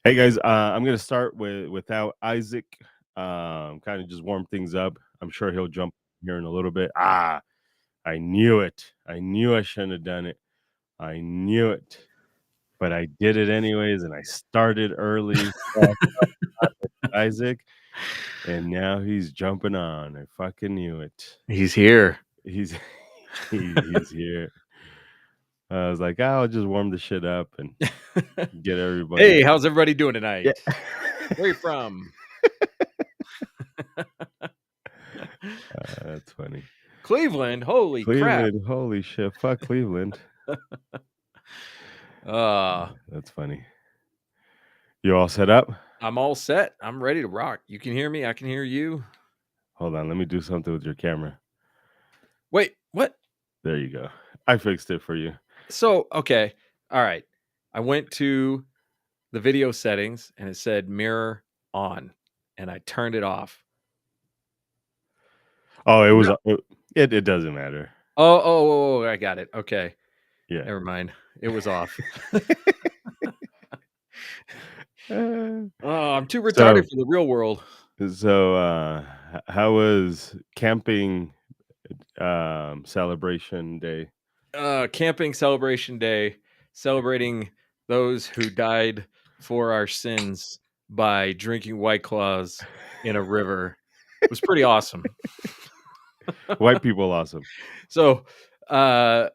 Hey guys, I'm gonna start without Isaac. Kind of just warm things up. I'm sure he'll jump here in a little bit. I knew it. I knew I shouldn't have done it. I knew it, but I did it anyways, and I started early. Isaac, and now he's jumping on. I fucking knew it. He's here. He's he's here. I was like, I'll just warm the shit up and get everybody. Hey, how's everybody doing tonight? Yeah. Where you from? That's funny. Cleveland. Holy Cleveland, holy shit. Fuck Cleveland. That's funny. You all set up? I'm all set. I'm ready to rock. You can hear me. I can hear you. Hold on. Let me do something with your camera. Wait, what? There you go. I fixed it for you. So, okay. All right. I went to the video settings and it said mirror on, and I turned it off. Oh, it was. It doesn't matter. Oh, I got it. Okay. Yeah. Never mind. It was off. Oh, I'm too retarded for the real world. So, how was camping celebration day? Camping celebration day, celebrating those who died for our sins by drinking White Claws in a river. It was pretty awesome. White people awesome. So, I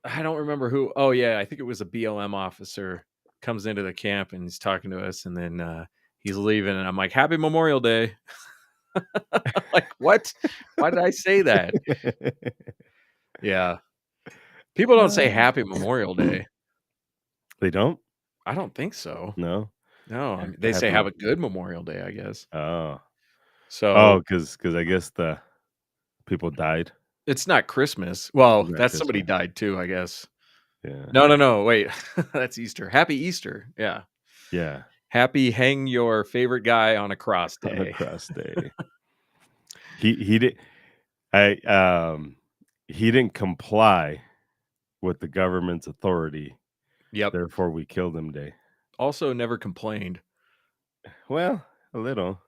don't remember who. Oh yeah, I think it was a BLM officer comes into the camp and he's talking to us, and then he's leaving, and I'm like, "Happy Memorial Day." Like, what? Why did I say that? Yeah. People don't say Happy Memorial Day. They don't? I don't think so. No. No, they say have a good Memorial Day, I guess. Oh. So, because I guess the people died. it's not Christmas. Well, Not that's somebody Christmas. died too, I guess. Yeah. No. Wait, that's Easter. Happy Easter. Yeah. Yeah. Happy hang your favorite guy on a cross day. On a cross day. he did. He didn't comply with the government's authority. Yep. Therefore, we killed him day. Also, never complained. Well, a little.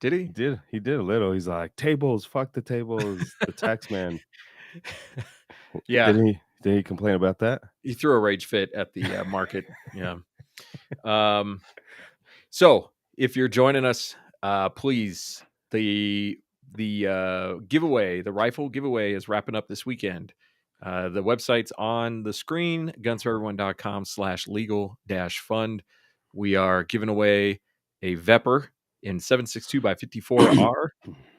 Did he? He did a little. He's like, tables, fuck the tables, the tax man. Yeah. Did he complain about that? He threw a rage fit at the market. Yeah. So if you're joining us, please, the giveaway, the rifle giveaway is wrapping up this weekend. The website's on the screen, gunsforeveryone.com/legal-fund. We are giving away a Vepper in 7.62 by 54R,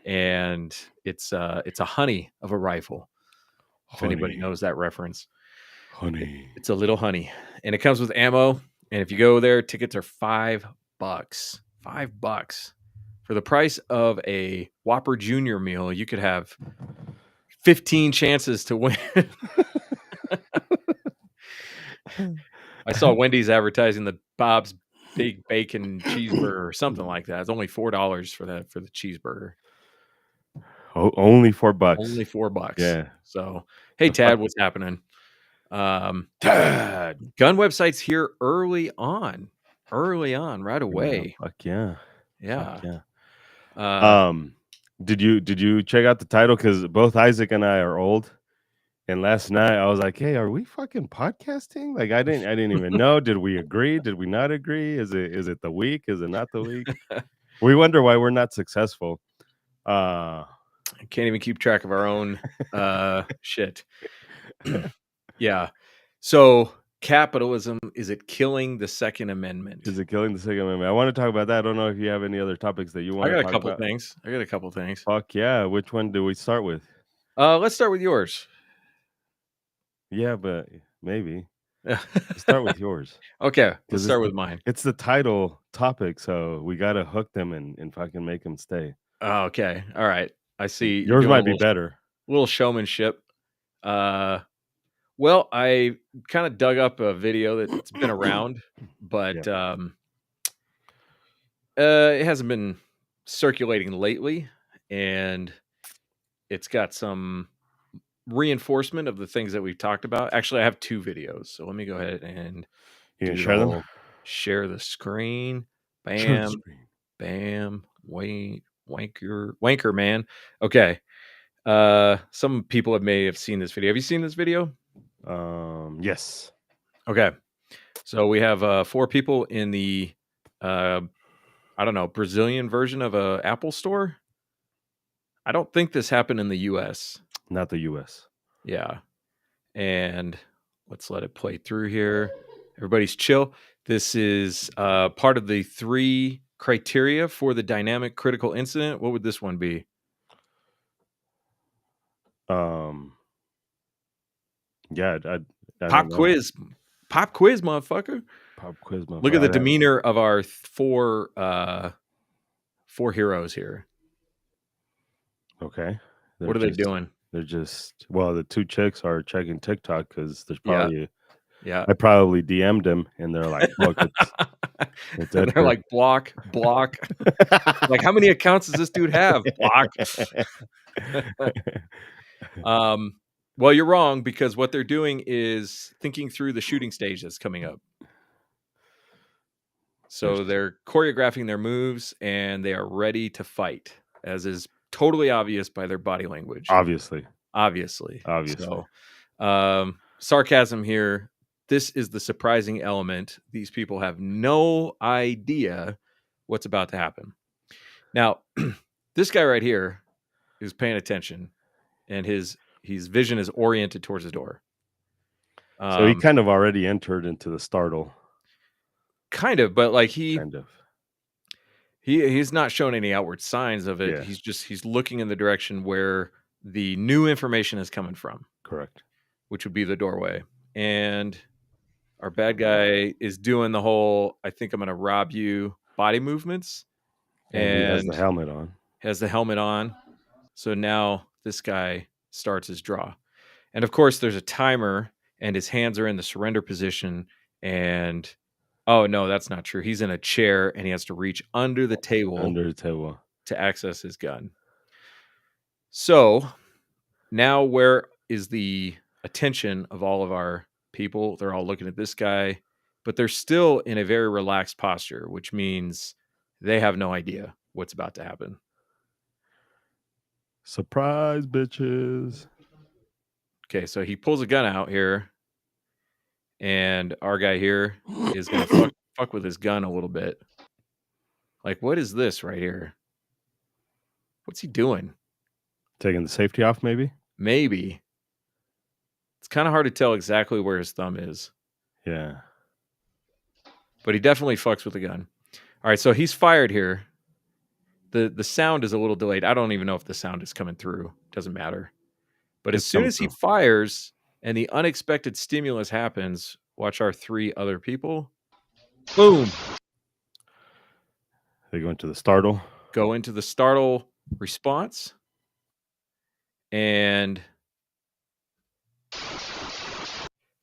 and it's a honey of a rifle. If anybody knows that reference. Honey. It's a little honey, and it comes with ammo. And if you go there, tickets are $5. $5 for the price of a Whopper Junior meal. You could have 15 chances to win. I saw Wendy's advertising the Bob's Big Bacon Cheeseburger or something like that. It's only $4 for the cheeseburger. Oh, only $4. Only $4. Yeah. So, hey, Tad, what's happening? Tad. Gun websites here early on, right away. Fuck yeah. Yeah. Fuck yeah. Did you check out the title? Because both Isaac and I are old. And last night I was like, "Hey, are we fucking podcasting?" Like I didn't even know. Did we agree? Did we not agree? Is it the week? Is it not the week? We wonder why we're not successful. I can't even keep track of our own shit. Yeah. So, capitalism, is it killing the Second Amendment? Is it killing the Second Amendment? I want to talk about that. I don't know if you have any other topics that you want to talk about. I got a couple things. Fuck yeah. Which one do we start with? Let's start with yours. Yeah, but maybe. Let's start with yours. Okay, let's start with mine. It's the title topic, so we got to hook them and fucking make them stay. Okay. All right. I see. Yours might be better. Little showmanship. Well, I kind of dug up a video that's been around, but it hasn't been circulating lately, and it's got some reinforcement of the things that we've talked about. Actually, I have two videos, so let me go ahead and share them. Share the screen. Share the Bam. screen. Bam. Wait. Wanker, man. Okay. Some people may have seen this video. Have you seen this video? Yes. Okay. So we have 4 people in the I don't know, Brazilian version of a Apple store. I don't think this happened in the US. Not the US. Yeah. And let's let it play through here. Everybody's chill. This is part of the 3 criteria for the dynamic critical incident. What would this one be? Yeah, I Pop don't know. quiz. Pop quiz, motherfucker. Pop quiz, motherfucker. Look at the demeanor of our 4 heroes here. Okay. What are they doing? They're just, well, the 2 chicks are checking TikTok because there's probably, yeah. I probably DM'd them and they're like, look, it's Edgar. They're like, block. Like, how many accounts does this dude have? Block. Well, you're wrong, because what they're doing is thinking through the shooting stage that's coming up. So they're choreographing their moves and they are ready to fight, as is totally obvious by their body language. Obviously. So, sarcasm here. This is the surprising element. These people have no idea what's about to happen. Now, this guy right here is paying attention, and his vision is oriented towards the door. So he kind of already entered into the startle. Kind of, but like he's not shown any outward signs of it. Yeah. He's looking in the direction where the new information is coming from. Correct. Which would be the doorway. And our bad guy is doing the whole, I think I'm going to rob you body movements. And he has the helmet on. So now this guy starts his draw. And of course, there's a timer and his hands are in the surrender position. And oh, no, that's not true. He's in a chair and he has to reach under the table to access his gun. So now where is the attention of all of our people? They're all looking at this guy, but they're still in a very relaxed posture, which means they have no idea what's about to happen. Surprise, bitches. Okay, so he pulls a gun out here, and our guy here is going to fuck with his gun a little bit. Like, what is this right here? What's he doing? Taking the safety off, maybe? Maybe. It's kind of hard to tell exactly where his thumb is. Yeah. But he definitely fucks with the gun. All right, so he's fired here. The sound is a little delayed. I don't even know if the sound is coming through. Doesn't matter. But as soon as he fires and the unexpected stimulus happens, watch our 3 other people. Boom. They go into the startle. Go into the startle response. And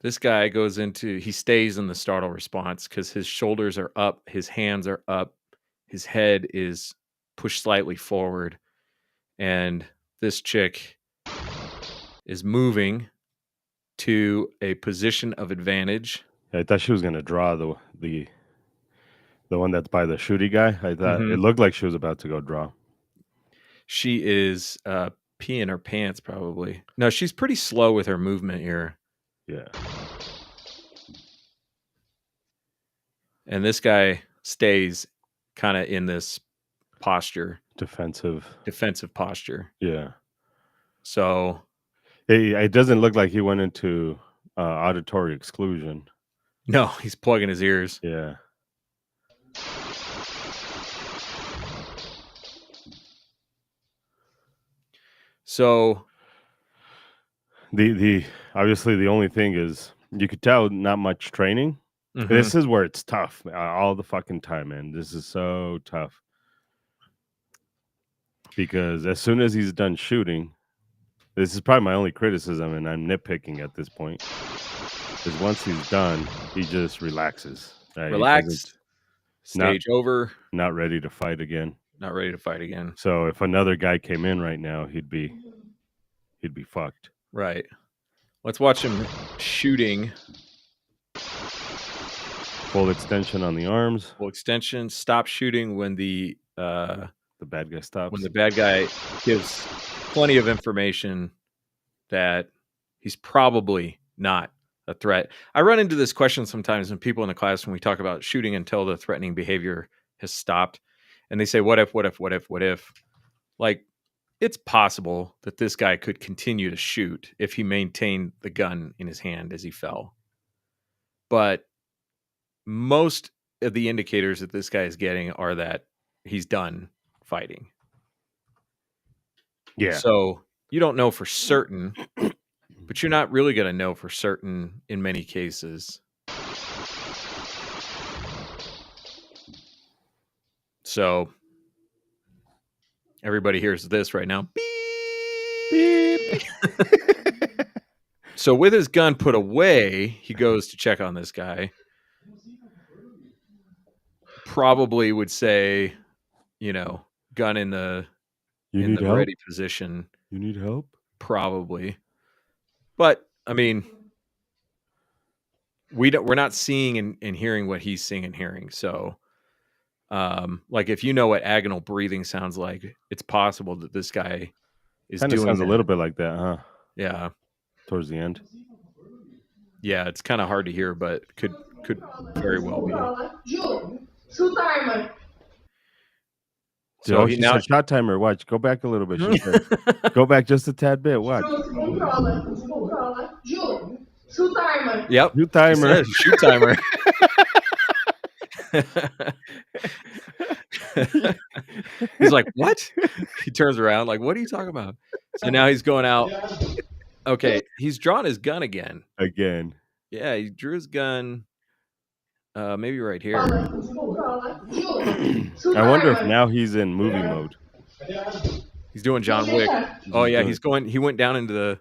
this guy he stays in the startle response because his shoulders are up, his hands are up, his head is pushed slightly forward, and this chick is moving to a position of advantage. I thought she was going to draw the one that's by the shooty guy. I thought it looked like she was about to go draw. She is peeing her pants, probably. No, she's pretty slow with her movement here. Yeah. And this guy stays kind of in this posture. Defensive posture. Yeah. So it doesn't look like he went into auditory exclusion. No, he's plugging his ears. Yeah. So the obviously the only thing is you could tell not much training. Mm-hmm. This is where it's tough all the fucking time, man. This is so tough. Because as soon as he's done shooting, this is probably my only criticism, and I'm nitpicking at this point, is once he's done, he just relaxes. Right? Relaxed. Stage over. Not ready to fight again. So if another guy came in right now, he'd be fucked. Right. Let's watch him shooting. Full extension on the arms. Full extension. Stop shooting when the bad guy stops. When the bad guy gives plenty of information that he's probably not a threat. I run into this question sometimes when people in the class, when we talk about shooting until the threatening behavior has stopped, and they say, what if? Like, it's possible that this guy could continue to shoot if he maintained the gun in his hand as he fell. But most of the indicators that this guy is getting are that he's done fighting. Yeah. So you don't know for certain, but you're not really going to know for certain in many cases. So everybody hears this right now. Beep. So with his gun put away, he goes to check on this guy. Probably would say, gun in the ready position. You need help? Probably. But I mean, we're not seeing and hearing what he's seeing and hearing. So like if you know what agonal breathing sounds like, it's possible that this guy is kind of doing sounds that. A little bit like that, huh? Yeah. Towards the end. Yeah, it's kind of hard to hear, but could very well be. So she said shot timer. Watch. Go back a little bit. She said, go back just a tad bit. Watch. Yep. Shoot timer. Shoot timer. He's like, what? He turns around like, what are you talking about? So now he's going out. Okay, he's drawn his gun again. Yeah, he drew his gun maybe right here. I wonder if now he's in movie mode. He's doing John Wick. Oh yeah, he went down into the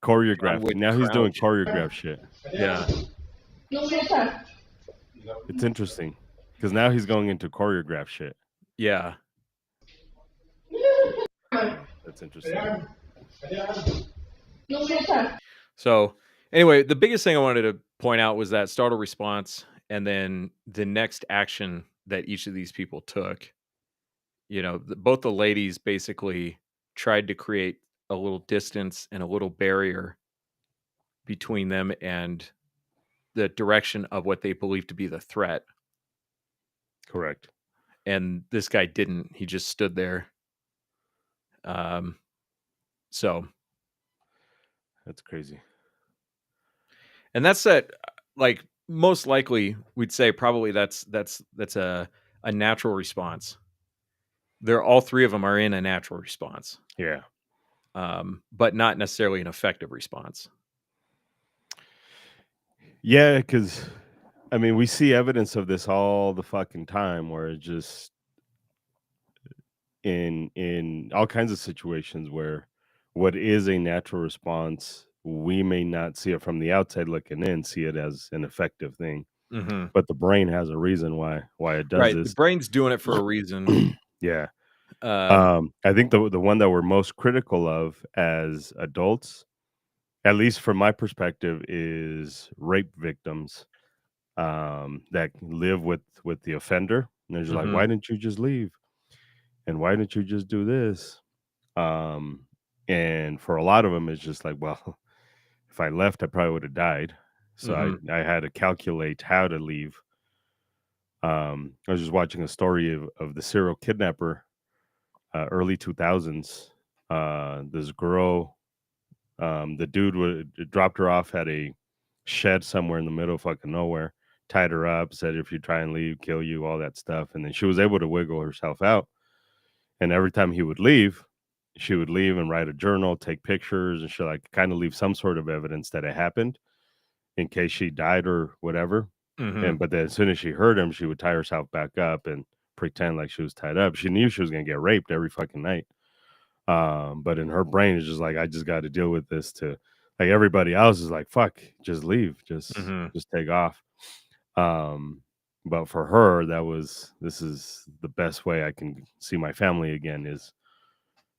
choreograph. Now he's doing choreograph shit. Yeah. It's interesting because now he's going into choreograph shit. Yeah. That's interesting. So anyway, the biggest thing I wanted to point out was that startle response and then the next action that each of these people took. Both the ladies basically tried to create a little distance and a little barrier between them and the direction of what they believed to be the threat. Correct. And this guy didn't. He just stood there. So that's crazy. And that's that. Like most likely, we'd say probably that's a natural response. All three of them are in a natural response. Yeah. But not necessarily an effective response. Yeah, because I mean, we see evidence of this all the fucking time, where it just in all kinds of situations where what is a natural response, we may not see it from the outside looking in, see it as an effective thing. Mm-hmm. But the brain has a reason why it does this. The brain's doing it for a reason. Yeah. I think the one that we're most critical of as adults, at least from my perspective, is rape victims that live with the offender. And they're just like, why didn't you just leave? And why didn't you just do this? And for a lot of them, it's just like, well, if I left, I probably would have died. So I had to calculate how to leave. I was just watching a story of the serial kidnapper, early 2000s. This girl, the dude dropped her off at a shed somewhere in the middle of fucking nowhere, tied her up, said, if you try and leave, kill you, all that stuff. And then she was able to wiggle herself out. And every time he would leave, she would leave and write a journal, take pictures, and she like kind of leave some sort of evidence that it happened in case she died or whatever. But then as soon as she heard him, she would tie herself back up and pretend like she was tied up. She knew she was going to get raped every fucking night. But in her brain, it's just like, I just got to deal with this. To like everybody else is like, fuck, just leave, just take off. But for her, this is the best way I can see my family again, is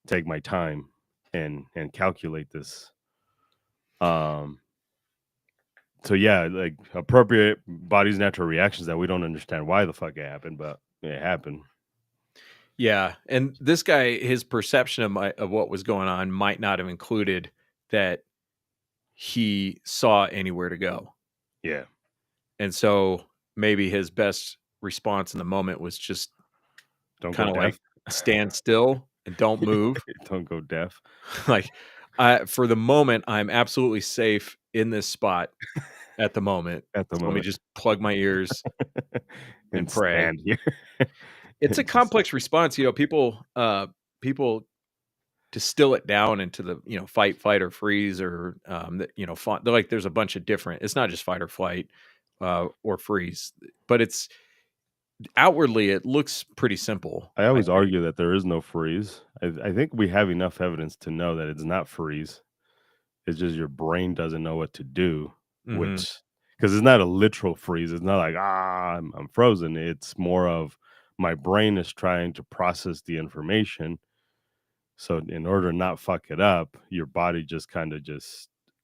take my time and calculate this. So yeah, like appropriate body's natural reactions that we don't understand why the fuck it happened, but it happened. Yeah, and this guy, his perception of what was going on might not have included that he saw anywhere to go. Yeah. And so maybe his best response in the moment was just Don't go kind of like deaf. stand still and don't move. Don't go deaf. Like, for the moment, I'm absolutely safe in this spot at the moment. At the So let me moment. just plug my ears and And pray. stand here. It's a Just complex response, people distill it down into the, fight, flight, or freeze, or they're like there's a bunch of different. It's not just fight or flight, or freeze, but it's outwardly it looks pretty simple. I I always think. argue that there is no freeze. I think we have enough evidence to know that it's not freeze. It's just your brain doesn't know what to do, Hmm. which because it's not a literal freeze. It's not like I'm frozen. It's more of my brain is trying to process the information. So in order to not fuck it up, your body just kind of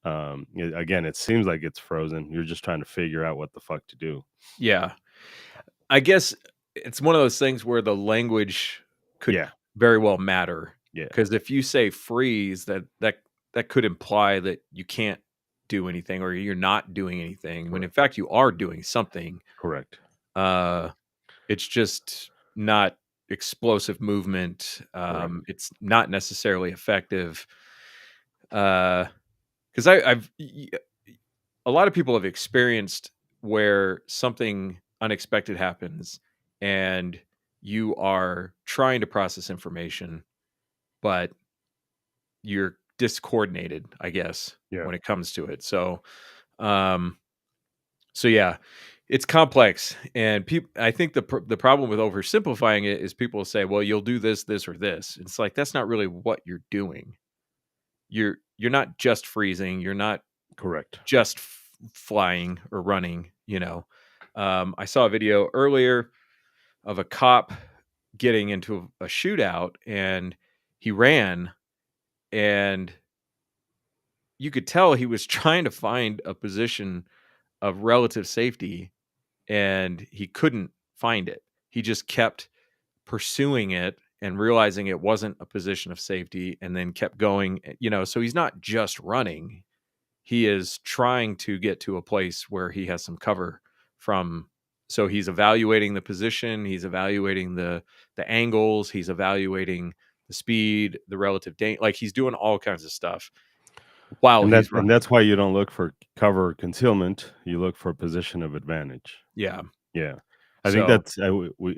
again, it seems like it's frozen. You're just trying to figure out what the fuck to do. Yeah, I guess it's one of those things where the language could Yeah, very well matter, yeah, because if you say freeze, that could imply that you can't do anything or you're not doing anything when in correct, fact you are doing something. correct, Uh, it's just not explosive movement. correct. It's not necessarily effective. Because a lot of people have experienced where something unexpected happens and you are trying to process information, but you're discoordinated, I guess, Yeah. when it comes to it. Um, so yeah, it's complex, and people. I think the problem with oversimplifying it is people say, "Well, you'll do this, this, or this." It's like that's not really what you're doing. You're not just freezing. You're not Correct. just flying or running. I saw a video earlier of a cop getting into a shootout, and he ran, and you could tell he was trying to find a position of relative safety, and he couldn't find it. He just kept pursuing it and realizing it wasn't a position of safety, and then kept going. So he's not just running. He is trying to get to a place where he has some cover from. So he's evaluating the position, he's evaluating the angles, he's evaluating the speed, the relative danger. Like he's doing all kinds of stuff while he's And running. that's why you don't look for cover or concealment. You look for a position of advantage. Yeah. Yeah. I think So, that's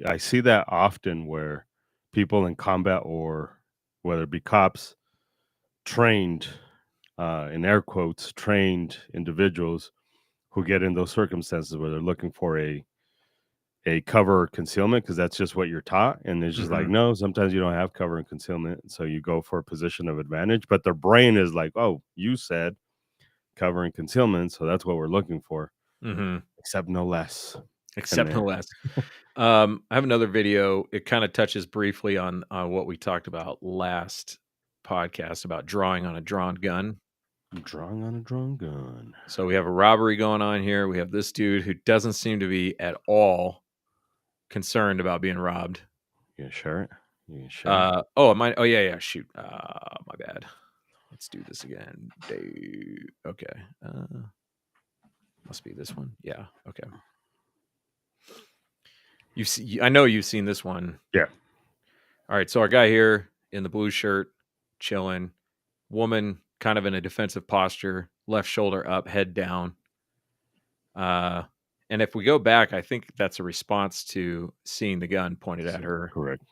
I see that often where people in combat, or whether it be cops, trained in air quotes, trained individuals who get in those circumstances where they're looking for a cover or concealment because that's just what you're taught. And it's just like, mhm. no, sometimes you don't have cover and concealment. So you go for a position of advantage. But their brain is like, oh, you said cover and concealment. So that's what we're looking for, Mhm. except no less. And Except no then less. I have another video. It kind of touches briefly on what we talked about last podcast about drawing on a drawn gun. drawing on a drawn gun. So we have a robbery going on here. We have this dude who doesn't seem to be at all concerned about being robbed. You gonna share it? You gonna share it? Oh, am I? Oh, yeah, yeah. Shoot. My bad. Let's do this again. Okay. Must be this one. Yeah. Okay. I know you've seen this one. Yeah. All right. So our guy here in the blue shirt, chilling. Woman kind of in a defensive posture, left shoulder up, head down. And if we go back, I think that's a response to seeing the gun pointed at her. Correct.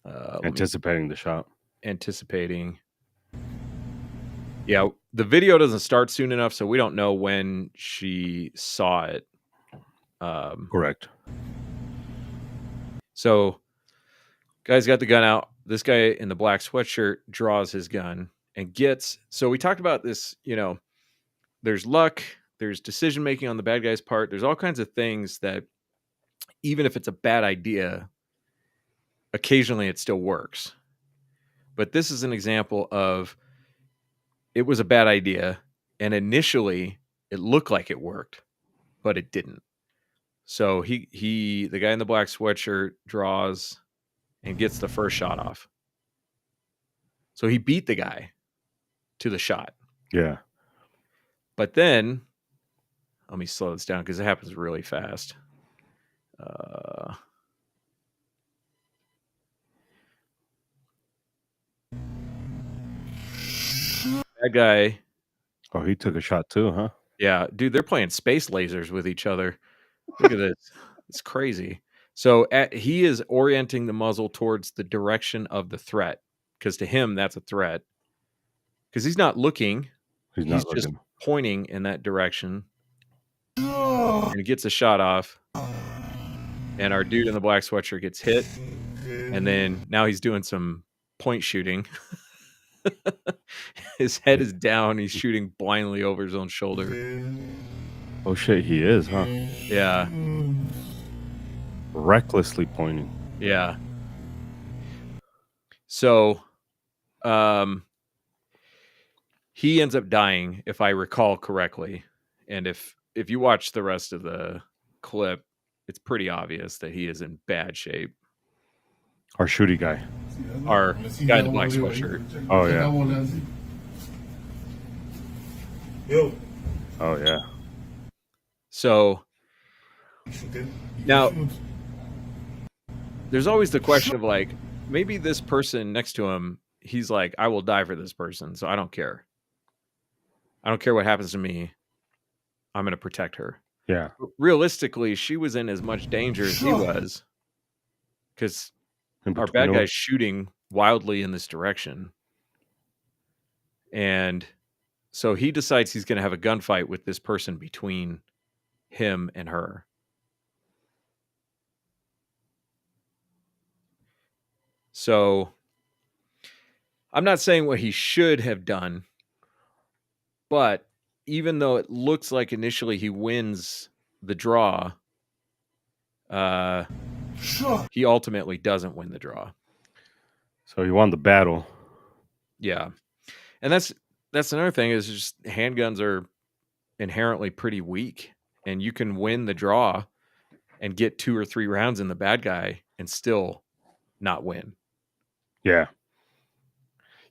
Let me Anticipating the shot. anticipating. Yeah, the video doesn't start soon enough, so we don't know when she saw it. Correct. So, guy's got the gun out. This guy in the black sweatshirt draws his gun and gets. So we talked about this. There's luck. There's decision making on the bad guy's part. There's all kinds of things that, even if it's a bad idea, occasionally it still works. But this is an example of it was a bad idea, and initially it looked like it worked, but it didn't. So the guy in the black sweatshirt draws and gets the first shot off. So he beat the guy to the shot. Yeah. But then, let me slow this down because it happens really fast. That guy. Oh, he took a shot too, huh? Yeah, dude, they're playing space lasers with each other. Look at this. It's crazy. So he is orienting the muzzle towards the direction of the threat, because to him, that's a threat. Because he's not looking. He's just pointing in that direction. And he gets a shot off. And our dude in the black sweatshirt gets hit. And then now he's doing some point shooting. His head is down. He's shooting blindly over his own shoulder. Oh shit, he is, huh? Yeah. Recklessly pointing. Yeah. So, he ends up dying, if I recall correctly. And if you watch the rest of the clip, it's pretty obvious that he is in bad shape. Our shooty guy. Our guy in the black sweatshirt. Oh, yeah. Oh, yeah. So, now, there's always the question of, like, maybe this person next to him, he's like, I will die for this person, so I don't care. I don't care what happens to me. I'm going to protect her. Yeah. But realistically, she was in as much danger as he was, because our bad guy's shooting wildly in this direction. And so he decides he's going to have a gunfight with this person between him and her. So I'm not saying what he should have done, but even though it looks like initially he wins the draw, he ultimately doesn't win the draw. So he won the battle. Yeah. And that's another thing, is just handguns are inherently pretty weak, and you can win the draw and get 2 or 3 rounds in the bad guy and still not win. Yeah.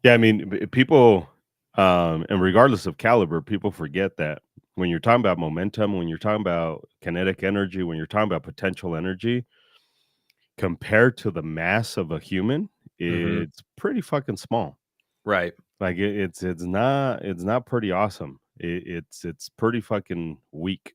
Yeah, I mean, people, and regardless of caliber, people forget that when you're talking about momentum, when you're talking about kinetic energy, when you're talking about potential energy, compared to the mass of a human, it's pretty fucking small. Right. Like it's not pretty awesome. It's pretty fucking weak.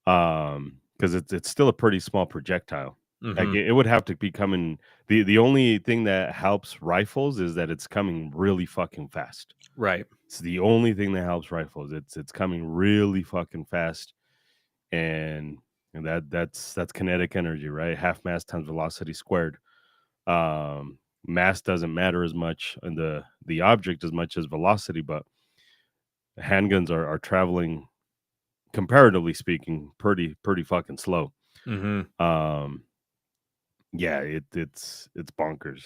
Because it's still a pretty small projectile. Like it would have to be coming. The only thing that helps rifles is that it's coming really fucking fast. Right. It's the only thing that helps rifles. It's coming really fucking fast, and that's kinetic energy, right? Half mass times velocity squared. Mass doesn't matter as much in the object as much as velocity, but handguns are traveling, comparatively speaking, pretty fucking slow. Yeah, it's bonkers.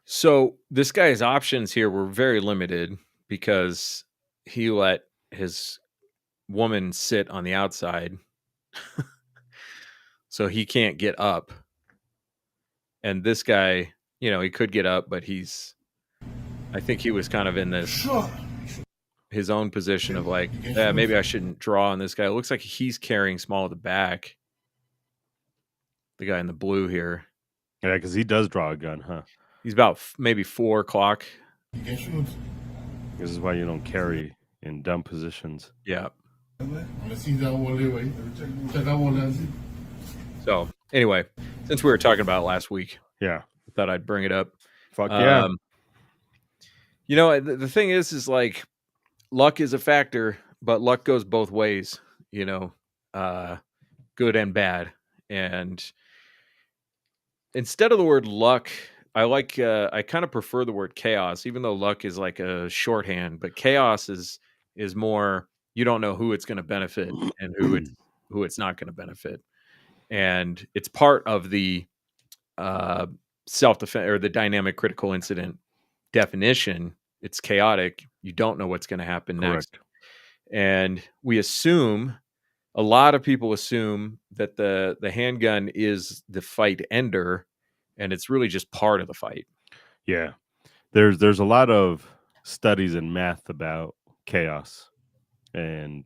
So this guy's options here were very limited because he let his woman sit on the outside. So he can't get up. And this guy, he could get up, but I think he was kind of in this his own position of like, maybe I shouldn't draw on this guy. It looks like he's carrying small at the back. The guy in the blue here. Yeah, because he does draw a gun, huh? He's about maybe 4 o'clock. This is why you don't carry in dumb positions. Yeah. So anyway, since we were talking about it last week, yeah, I thought I'd bring it up. Fuck yeah. The thing is like, luck is a factor, but luck goes both ways, good and bad. And instead of the word luck, I kind of prefer the word chaos, even though luck is like a shorthand, but chaos is more, you don't know who it's going to benefit and who it's not going to benefit. And it's part of the self-defense or the dynamic critical incident definition. It's chaotic. You don't know what's going to happen next. And we assume, a lot of people assume that the handgun is the fight ender, and it's really just part of the fight. Yeah. There's a lot of studies in math about chaos and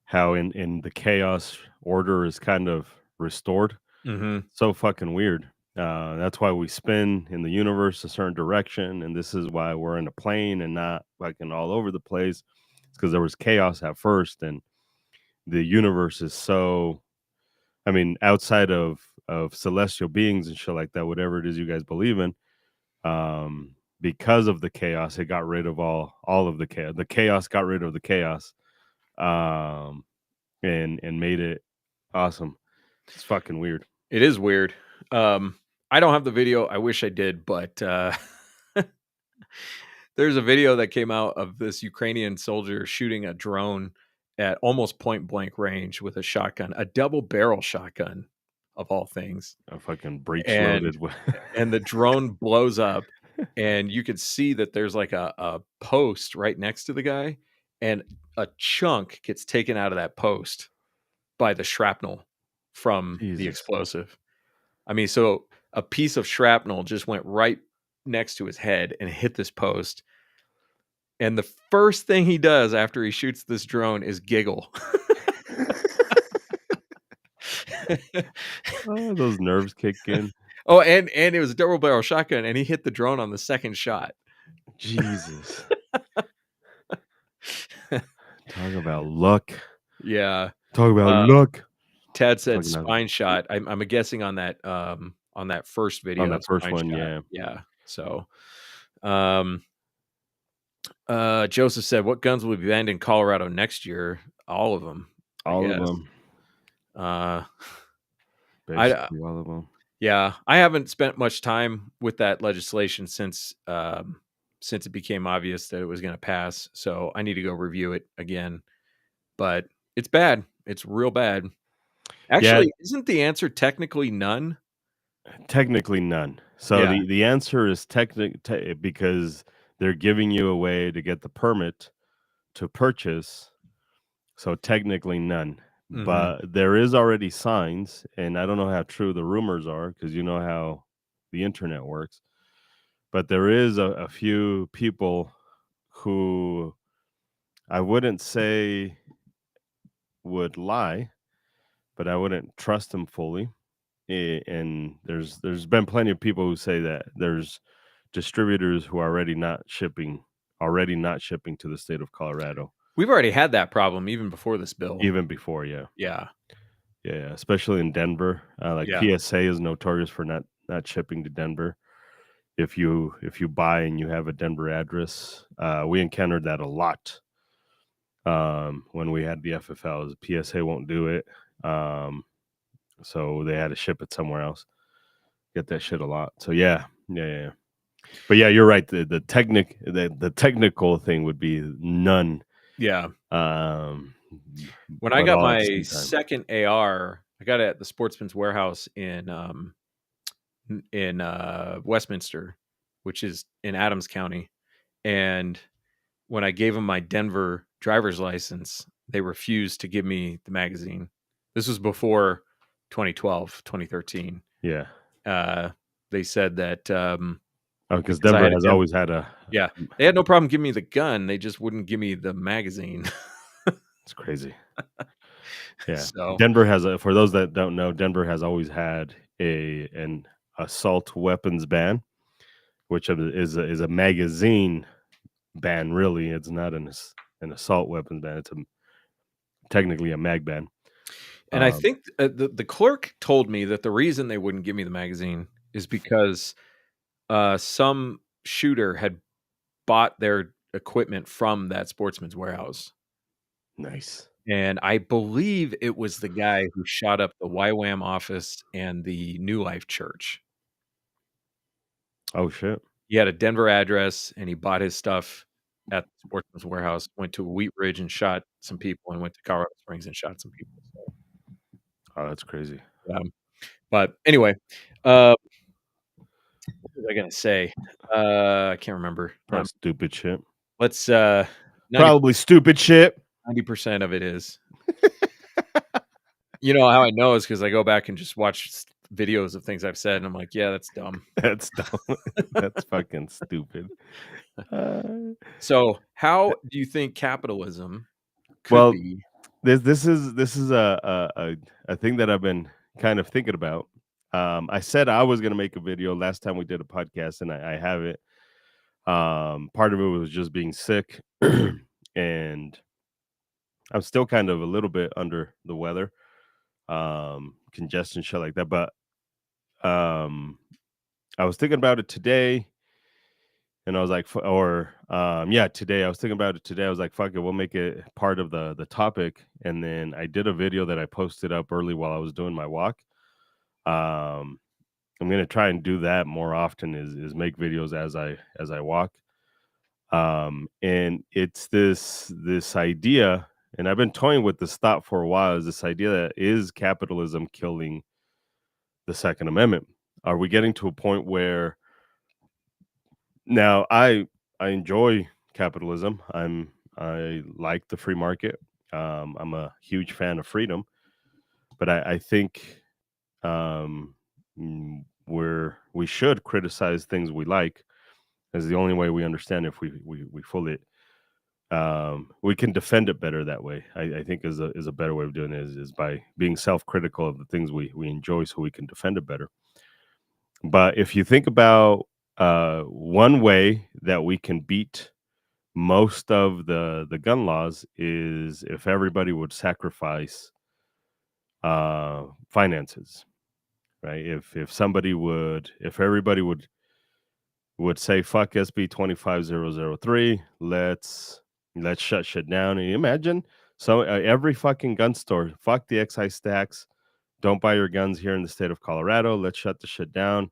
how in the chaos order is kind of restored. Mhm. So fucking weird. That's why we spin in the universe a certain direction, and this is why we're in a plane and not fucking all over the place. It's because there was chaos at first, and the universe is so. I mean, outside of celestial beings and shit like that, whatever it is you guys believe in, because of the chaos, it got rid of all of the chaos. The chaos got rid of the chaos, um, and made it awesome. It's fucking weird. It is weird. I don't have the video. I wish I did, but there's a video that came out of this Ukrainian soldier shooting a drone at almost point blank range with a shotgun, a double barrel shotgun of all things. A fucking breech And loaded with and the drone blows up, and you could see that there's like a post right next to the guy, and a chunk gets taken out of that post by the shrapnel from the Jesus. explosive. I mean, so a piece of shrapnel just went right next to his head and hit this post. And the first thing he does after he shoots this drone is giggle. Oh, those nerves kick in. Oh, and it was a double barrel shotgun, and he hit the drone on the second shot. Jesus. Talk about luck. Yeah. Talk about Uh, luck. Tad said Fucking spine shot. I'm guessing on that first video. on that first spine one, shot. yeah. Yeah. So Joseph said, "What guns will be banned in Colorado next year?" All of them. All of Yes. them. I Basically all of them. Yeah, I haven't spent much time with that legislation since it became obvious that it was going to pass. So I need to go review it again. But it's bad. It's real bad. Yeah, Actually, isn't the answer technically none? technically none. So Yeah. the answer is because they're giving you a way to get the permit to purchase. So technically none. Hmm. But there is already signs, and I don't know how true the rumors are because you know how the internet works. But there is a few people who I wouldn't say would lie, but I wouldn't trust them fully. And there's been plenty of people who say that there's distributors who are already not shipping to the state of Colorado. We've already had that problem even before this bill. Even before, yeah. Yeah. Yeah, especially in Denver. Like Yeah. PSA is notorious for not shipping to Denver. If you buy and you have a Denver address, we encountered that a lot. When we had the FFLs, PSA won't do it. So they had to ship it somewhere else. Get that shit a lot. So yeah. But yeah, you're right. The technical thing would be none. Yeah. When I But got all at the my same time. second AR, I got it at the Sportsman's Warehouse in Westminster, which is in Adams County. And when I gave them my Denver driver's license, they refused to give me the magazine. This was before 2012, 2013. Yeah. They said that Because because I Denver had a has Denver, always had a yeah, they had no problem giving me the gun. They just wouldn't give me the magazine. it's crazy. Yeah. So Denver has for those that don't know, Denver has always had an assault weapons ban, which is a magazine ban. Really, it's not an assault weapons ban. It's technically a mag ban. And I think the clerk told me that the reason they wouldn't give me the magazine is because some shooter had bought their equipment from that Sportsman's Warehouse. Nice. And I believe it was the guy who shot up the YWAM office and the New Life Church. Oh shit. He had a Denver address, and he bought his stuff at the Sportsman's Warehouse, went to Wheat Ridge and shot some people, and went to Colorado Springs and shot some people. So, Oh, that's crazy. but anyway, what was I gonna say? I can't remember. Probably stupid shit. Let's Probably stupid shit. 90% of it is. You know how I know is because I go back and just watch videos of things I've said, and I'm like, yeah, that's dumb. That's dumb. That's fucking stupid. Uh, So, how do you think capitalism could well, be? this is a thing that I've been kind of thinking about. I said I was gonna make a video last time we did a podcast, and I haven't. Part of it was just being sick, and I'm still kind of a little bit under the weather, congestion, shit like that. But um, I was thinking about it today, and I was like, yeah, today I was thinking about it today. I was like, fuck it, we'll make it part of the topic. And then I did a video that I posted up early while I was doing my walk. Um, I'm gonna try and do that more often. Is make videos as I walk. And it's this idea, and I've been toying with this thought for a while. Is this idea that is capitalism killing the Second Amendment? Are we getting to a point where now I enjoy capitalism. I like the free market. I'm a huge fan of freedom, but I think we should criticize things we like as the only way we understand if we fully we can defend it better that way. I think is a better way of doing it is by being self-critical of the things we enjoy so we can defend it better. But if you think about one way that we can beat most of the gun laws is if everybody would sacrifice finances, right? If everybody would say fuck SB 25003, let's shut shit down. And you imagine so every fucking gun store, fuck the excise tax, don't buy your guns here in the state of Colorado, let's shut the shit down.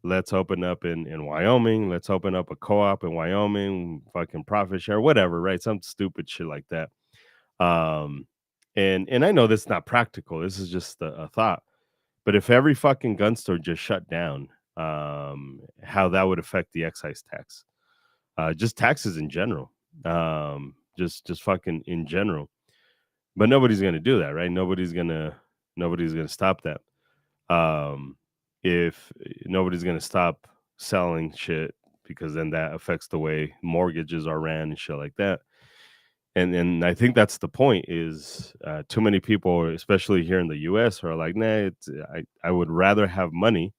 Let's open up in Wyoming. Let's open up a co-op in Wyoming, fucking profit share, whatever, right? Some stupid shit like that. Um, and I know this is not practical. This is just a thought. But if every fucking gun store just shut down, how that would affect the excise tax, just taxes in general, just fucking in general. But nobody's gonna do that, right? Nobody's gonna stop that. Um, if nobody's gonna stop selling shit because then that affects the way mortgages are ran and shit like that. And I think that's the point is too many people, especially here in the US, are like, nah, I would rather have money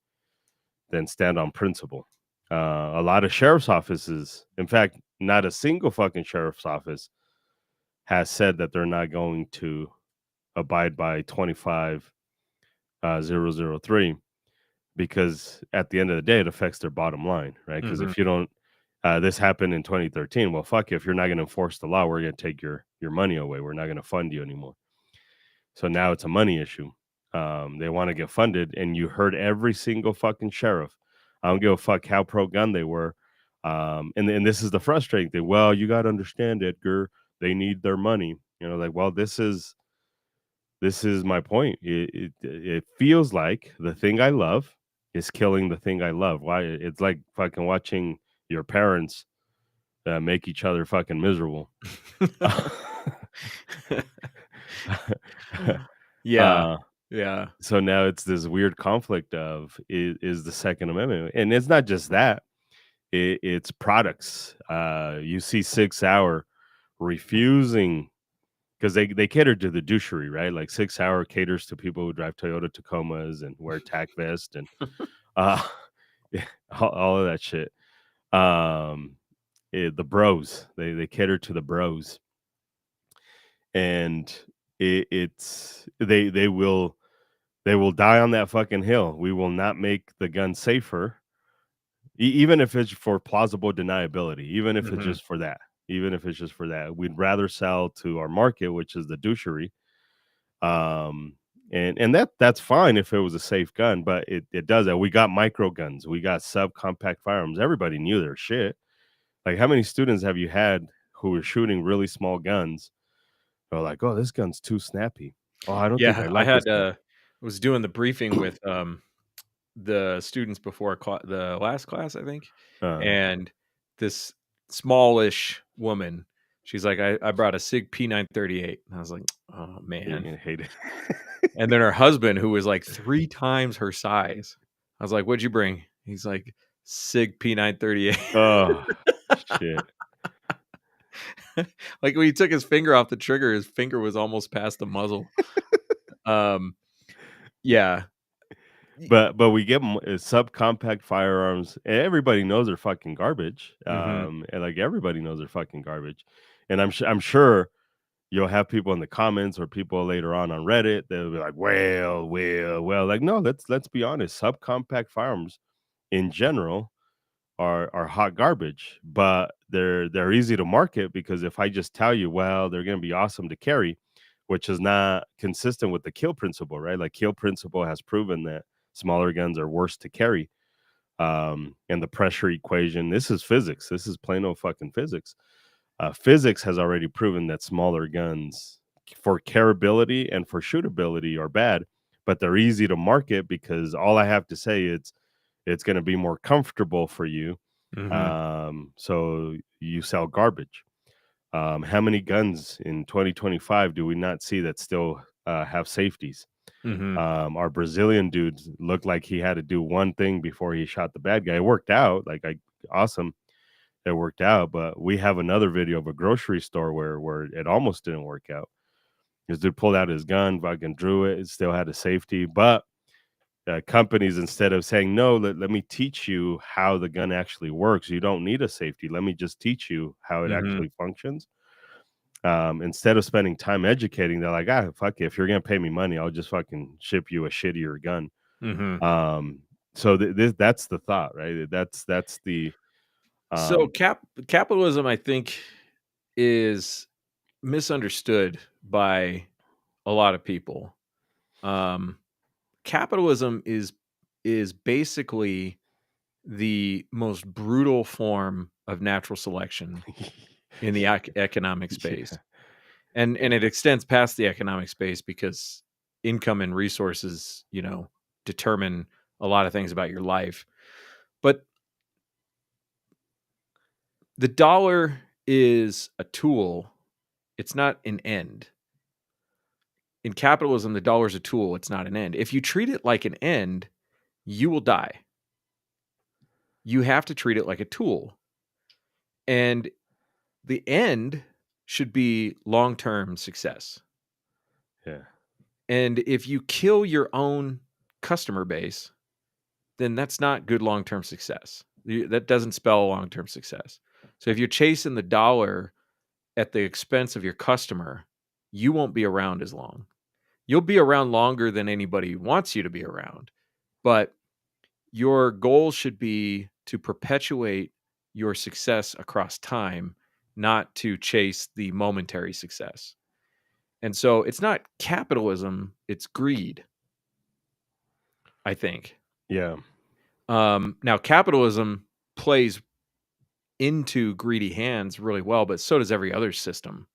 than stand on principle. A lot of sheriff's offices, in fact, not a single fucking sheriff's office has said that they're not going to abide by 25003 because at the end of the day, it affects their bottom line, right? Because Mhm. if you don't, this happened in 2013. Well, fuck, if you're not going to enforce the law, we're going to take your money away. We're not going to fund you anymore. So now it's a money issue. They want to get funded, and you heard every single fucking sheriff. I don't give a fuck how pro gun they were. And this is the frustrating thing. Well, you got to understand, Edgar. They need their money. Like, well, this is my point. It feels like the thing I love is killing the thing I love. Why? It's like fucking watching your parents make each other fucking miserable. Yeah. uh, Yeah. so now it's this weird conflict of is the Second Amendment, and it's not just that. It's products. You see 6 Hour refusing because they cater to the douchery, right? Like 6 Hour caters to people who drive Toyota Tacomas and wear tack vest and uh, yeah, all of that shit. Um, the bros, they cater to the bros, and it's they will die on that fucking hill. We will not make the gun safer, even if it's for plausible deniability. Mhm. Even if it's just for that, we'd rather sell to our market, which is the douchery. Um, and that's fine if it was a safe gun, but it does that. We got micro guns, we got subcompact firearms. Everybody knew their shit. Like, how many students have you had who were shooting really small guns? They're like, "Oh, this gun's too snappy. Oh, I don't think I Yeah, I like this had, gun." was doing the briefing with, the students before the last class, I think, Uh, and this smallish woman She's like, I brought a Sig P938. And I was like, oh You're man. gonna hate it. And then her husband, who was like 3 times her size, I was like, what'd you bring? He's like, Sig P938. Oh shit. Like when he took his finger off the trigger, his finger was almost past the muzzle. Yeah. But we get subcompact firearms, and everybody knows they're fucking garbage. Mm-hmm. And like everybody knows they're fucking garbage. And I'm sure you'll have people in the comments or people later on Reddit. They'll be like, well. Like, no, let's be honest. Subcompact firearms in general are hot garbage, but they're easy to market because if I just tell you, well, they're going to be awesome to carry, which is not consistent with the kill principle, right? Like kill principle has proven that smaller guns are worse to carry. And the pressure equation, this is physics. This is plain old fucking physics. Physics has already proven that smaller guns for carryability and for shootability are bad, but they're easy to market because all I have to say is it's going to be more comfortable for you. Mm-hmm. So you sell garbage. How many guns in 2025 do we not see that still have safeties? Mm-hmm. Our Brazilian dudes looked like he had to do one thing before he shot the bad guy. It worked out, awesome. It worked out, but we have another video of a grocery store where it almost didn't work out. This dude pulled out his gun, fucking drew it. It still had a safety, but companies, instead of saying no, let me teach you how the gun actually works. You don't need a safety. Let me just teach you how it Mm-hmm. actually functions. Instead of spending time educating, they're like, fuck it. If you're gonna pay me money, I'll just fucking ship you a shittier gun. Mm-hmm. So that's the thought, right? That's the So um, capitalism, I think, is misunderstood by a lot of people. Um, Capitalism is basically the most brutal form of natural selection in the economic space, yeah, and it extends past the economic space because income and resources, determine a lot of things about your life. But the dollar is a tool; it's not an end. In capitalism, the dollar is a tool; it's not an end. If you treat it like an end, you will die. You have to treat it like a tool. And the end should be long-term success. yeah, And if you kill your own customer base, then that's not good long-term success. That doesn't spell long-term success. So if you're chasing the dollar at the expense of your customer, you won't be around as long. You'll be around longer than anybody wants you to be around, but your goal should be to perpetuate your success across time, not to chase the momentary success. And so it's not capitalism, it's greed, I think. yeah, Now, capitalism plays into greedy hands really well, but so does every other system.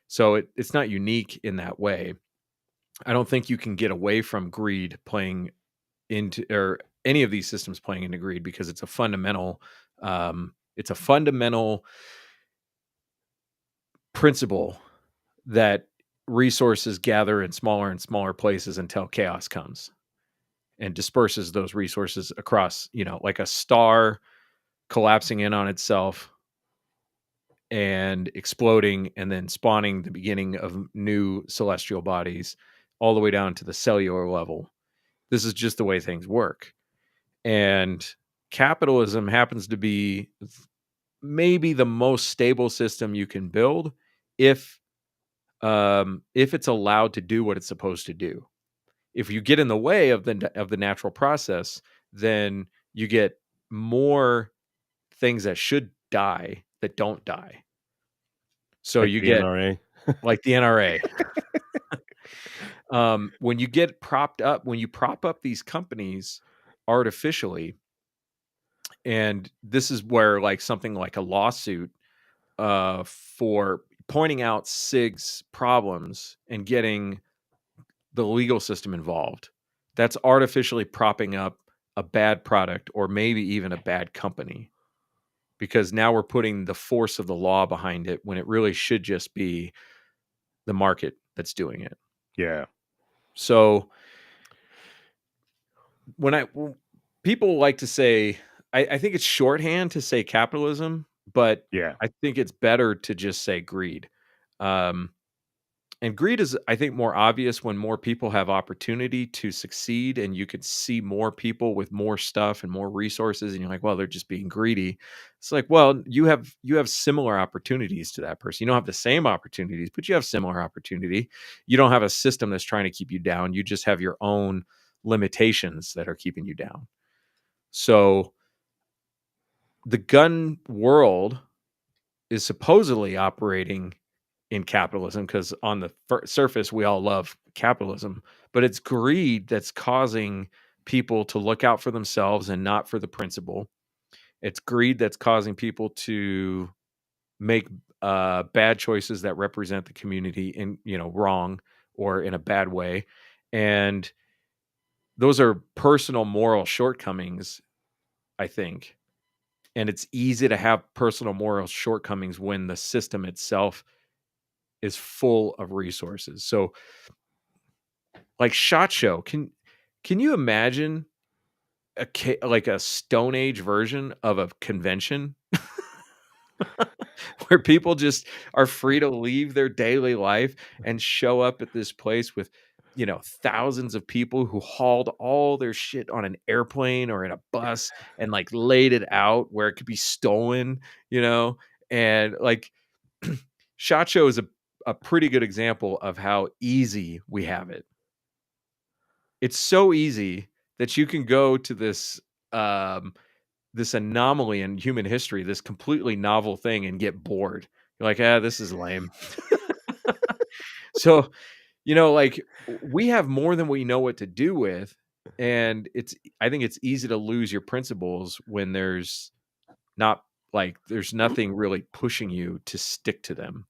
So it's not unique in that way. I don't think you can get away from greed playing into, or any of these systems playing into greed, because it's a fundamental principle that resources gather in smaller and smaller places until chaos comes and disperses those resources across, like a star collapsing in on itself and exploding and then spawning the beginning of new celestial bodies all the way down to the cellular level. This is just the way things work. And capitalism happens to be maybe the most stable system you can build if it's allowed to do what it's supposed to do. If you get in the way of the natural process, then you get more things that should die that don't die. So like you the get NRA. like the NRA. When you get propped up, when you prop up these companies artificially, and this is where like something like a lawsuit for pointing out SIG's problems and getting the legal system involved, that's artificially propping up a bad product or maybe even a bad company. because now we're putting the force of the law behind it when it really should just be the market that's doing it. Yeah. So when people like to say, I think it's shorthand to say capitalism, but Yeah. I think it's better to just say greed. Um, and greed is, I think, more obvious when more people have opportunity to succeed, and you could see more people with more stuff and more resources, and you're like, well, they're just being greedy. It's like, well, you have similar opportunities to that person. You don't have the same opportunities, but you have similar opportunity. You don't have a system that's trying to keep you down. You just have your own limitations that are keeping you down. So the gun world is supposedly operating in capitalism because on the surface we all love capitalism, but it's greed that's causing people to look out for themselves and not for the principle. It's greed that's causing people to make bad choices that represent the community in, wrong or in a bad way, and those are personal moral shortcomings, I think. And it's easy to have personal moral shortcomings when the system itself is full of resources. So, like SHOT Show, can you imagine like a Stone Age version of a convention where people just are free to leave their daily life and show up at this place with, thousands of people who hauled all their shit on an airplane or in a bus and like laid it out where it could be stolen, and like SHOT Show is a pretty good example of how easy we have it. It's so easy that you can go to this anomaly in human history, this completely novel thing, and get bored. You're like, this is lame. So, like we have more than we know what to do with. And I think it's easy to lose your principles when there's nothing really pushing you to stick to them.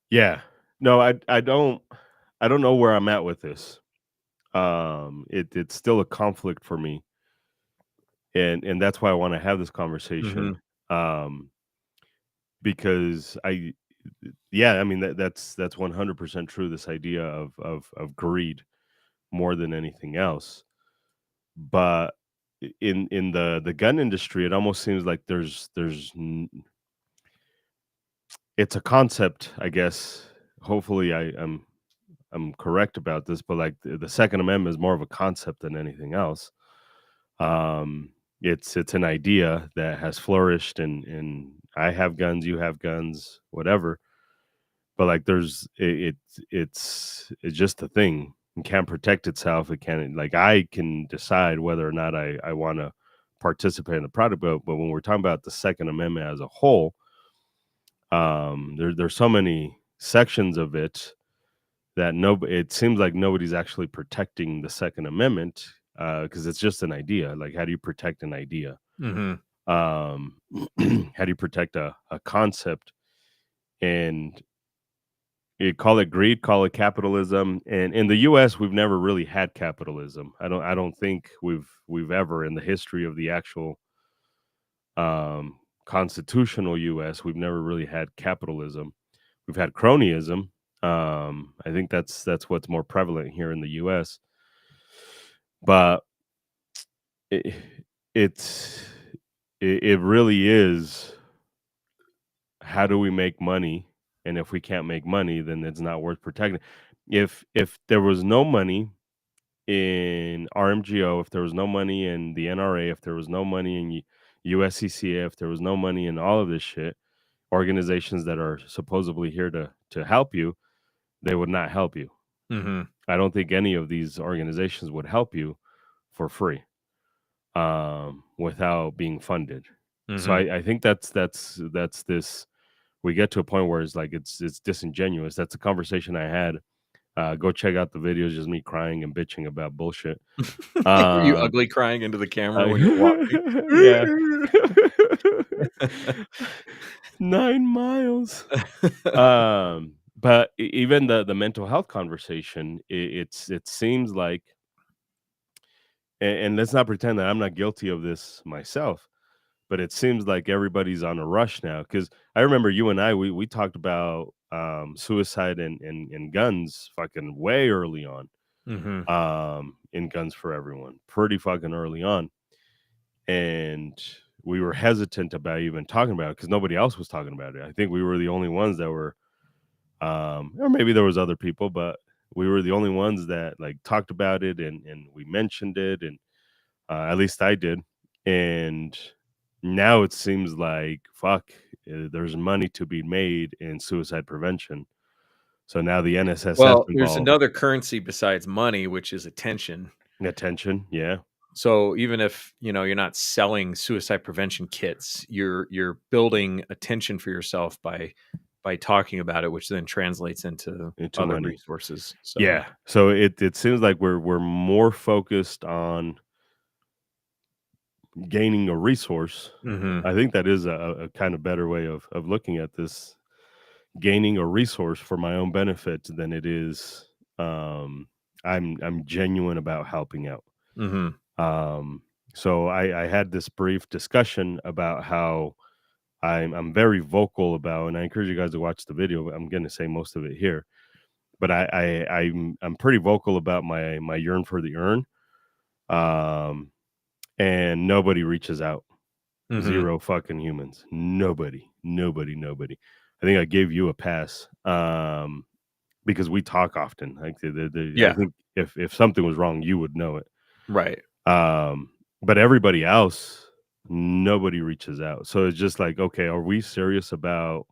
Yeah. No, I don't know where I'm at with this. It's still a conflict for me. And that's why I want to have this conversation. Um because I mean that's 100% true, this idea of greed more than anything else. But in the gun industry, it almost seems like it's a concept, I guess. Hopefully I'm correct about this, but like the Second Amendment is more of a concept than anything else. Um, it's an idea that has flourished, and I have guns, you have guns, whatever. But like it's just a thing. It can't protect itself. It can't, like, I can decide whether or not I want to participate in the product. But when we're talking about the Second Amendment as a whole, there's so many sections of it that it seems like nobody's actually protecting the Second Amendment, because it's just an idea. Like, how do you protect an idea? Mm-hmm. How do you protect a concept? And you call it greed, call it capitalism. And in the US, we've never really had capitalism. I don't think we've ever, in the history of the actual constitutional US, we've never really had capitalism. We've had cronyism. I think that's what's more prevalent here in the US. But it, it's it really is, how do we make money? And if we can't make money, then it's not worth protecting. If there was no money in RMGO, if there was no money in the NRA, if there was no money in USCCA, if there was no money in all of this shit, organizations that are supposedly here to help you, they would not help you. Mm-hmm. I don't think any of these organizations would help you for free, without being funded. So Mm-hmm. I think that's this. We get to a point where it's like it's disingenuous. That's a conversation I had. Go check out the videos, just me crying and bitching about bullshit. You Um, ugly crying into the camera when you're walking. yeah. 9 miles. But even the mental health conversation, it seems like, and let's not pretend that I'm not guilty of this myself. but it seems like everybody's on a rush now. Because I remember you and I, we talked about suicide and guns fucking way early on, Mm-hmm. in Guns for Everyone, pretty fucking early on, and we were hesitant about even talking about it because nobody else was talking about it. I think we were the only ones that were, or maybe there was other people, but we were the only ones that like talked about it and we mentioned it, and at least I did. And now it seems like fuck, there's money to be made in suicide prevention. So now the NSSF Well, there's involved. another currency besides money, which is attention. Attention, yeah, So even if you're not selling suicide prevention kits, you're building attention for yourself by talking about it, which then translates into into other money. resources. So Yeah. So it seems like we're more focused on gaining a resource. hmm I think that is a kind of better way of looking at this, gaining a resource for my own benefit than it is I'm genuine about helping out. hmm Um so I had this brief discussion about how I'm very vocal about, and I encourage you guys to watch the video. I'm gonna say most of it here, but I'm pretty vocal about my yearn for the earn. Um and nobody reaches out. hmm Zero fucking humans. Nobody. I think I gave you a pass, because we talk often. Like I Yeah, think if something was wrong, you would know it. right. Um, but everybody else, nobody reaches out. So it's just like, okay, are we serious about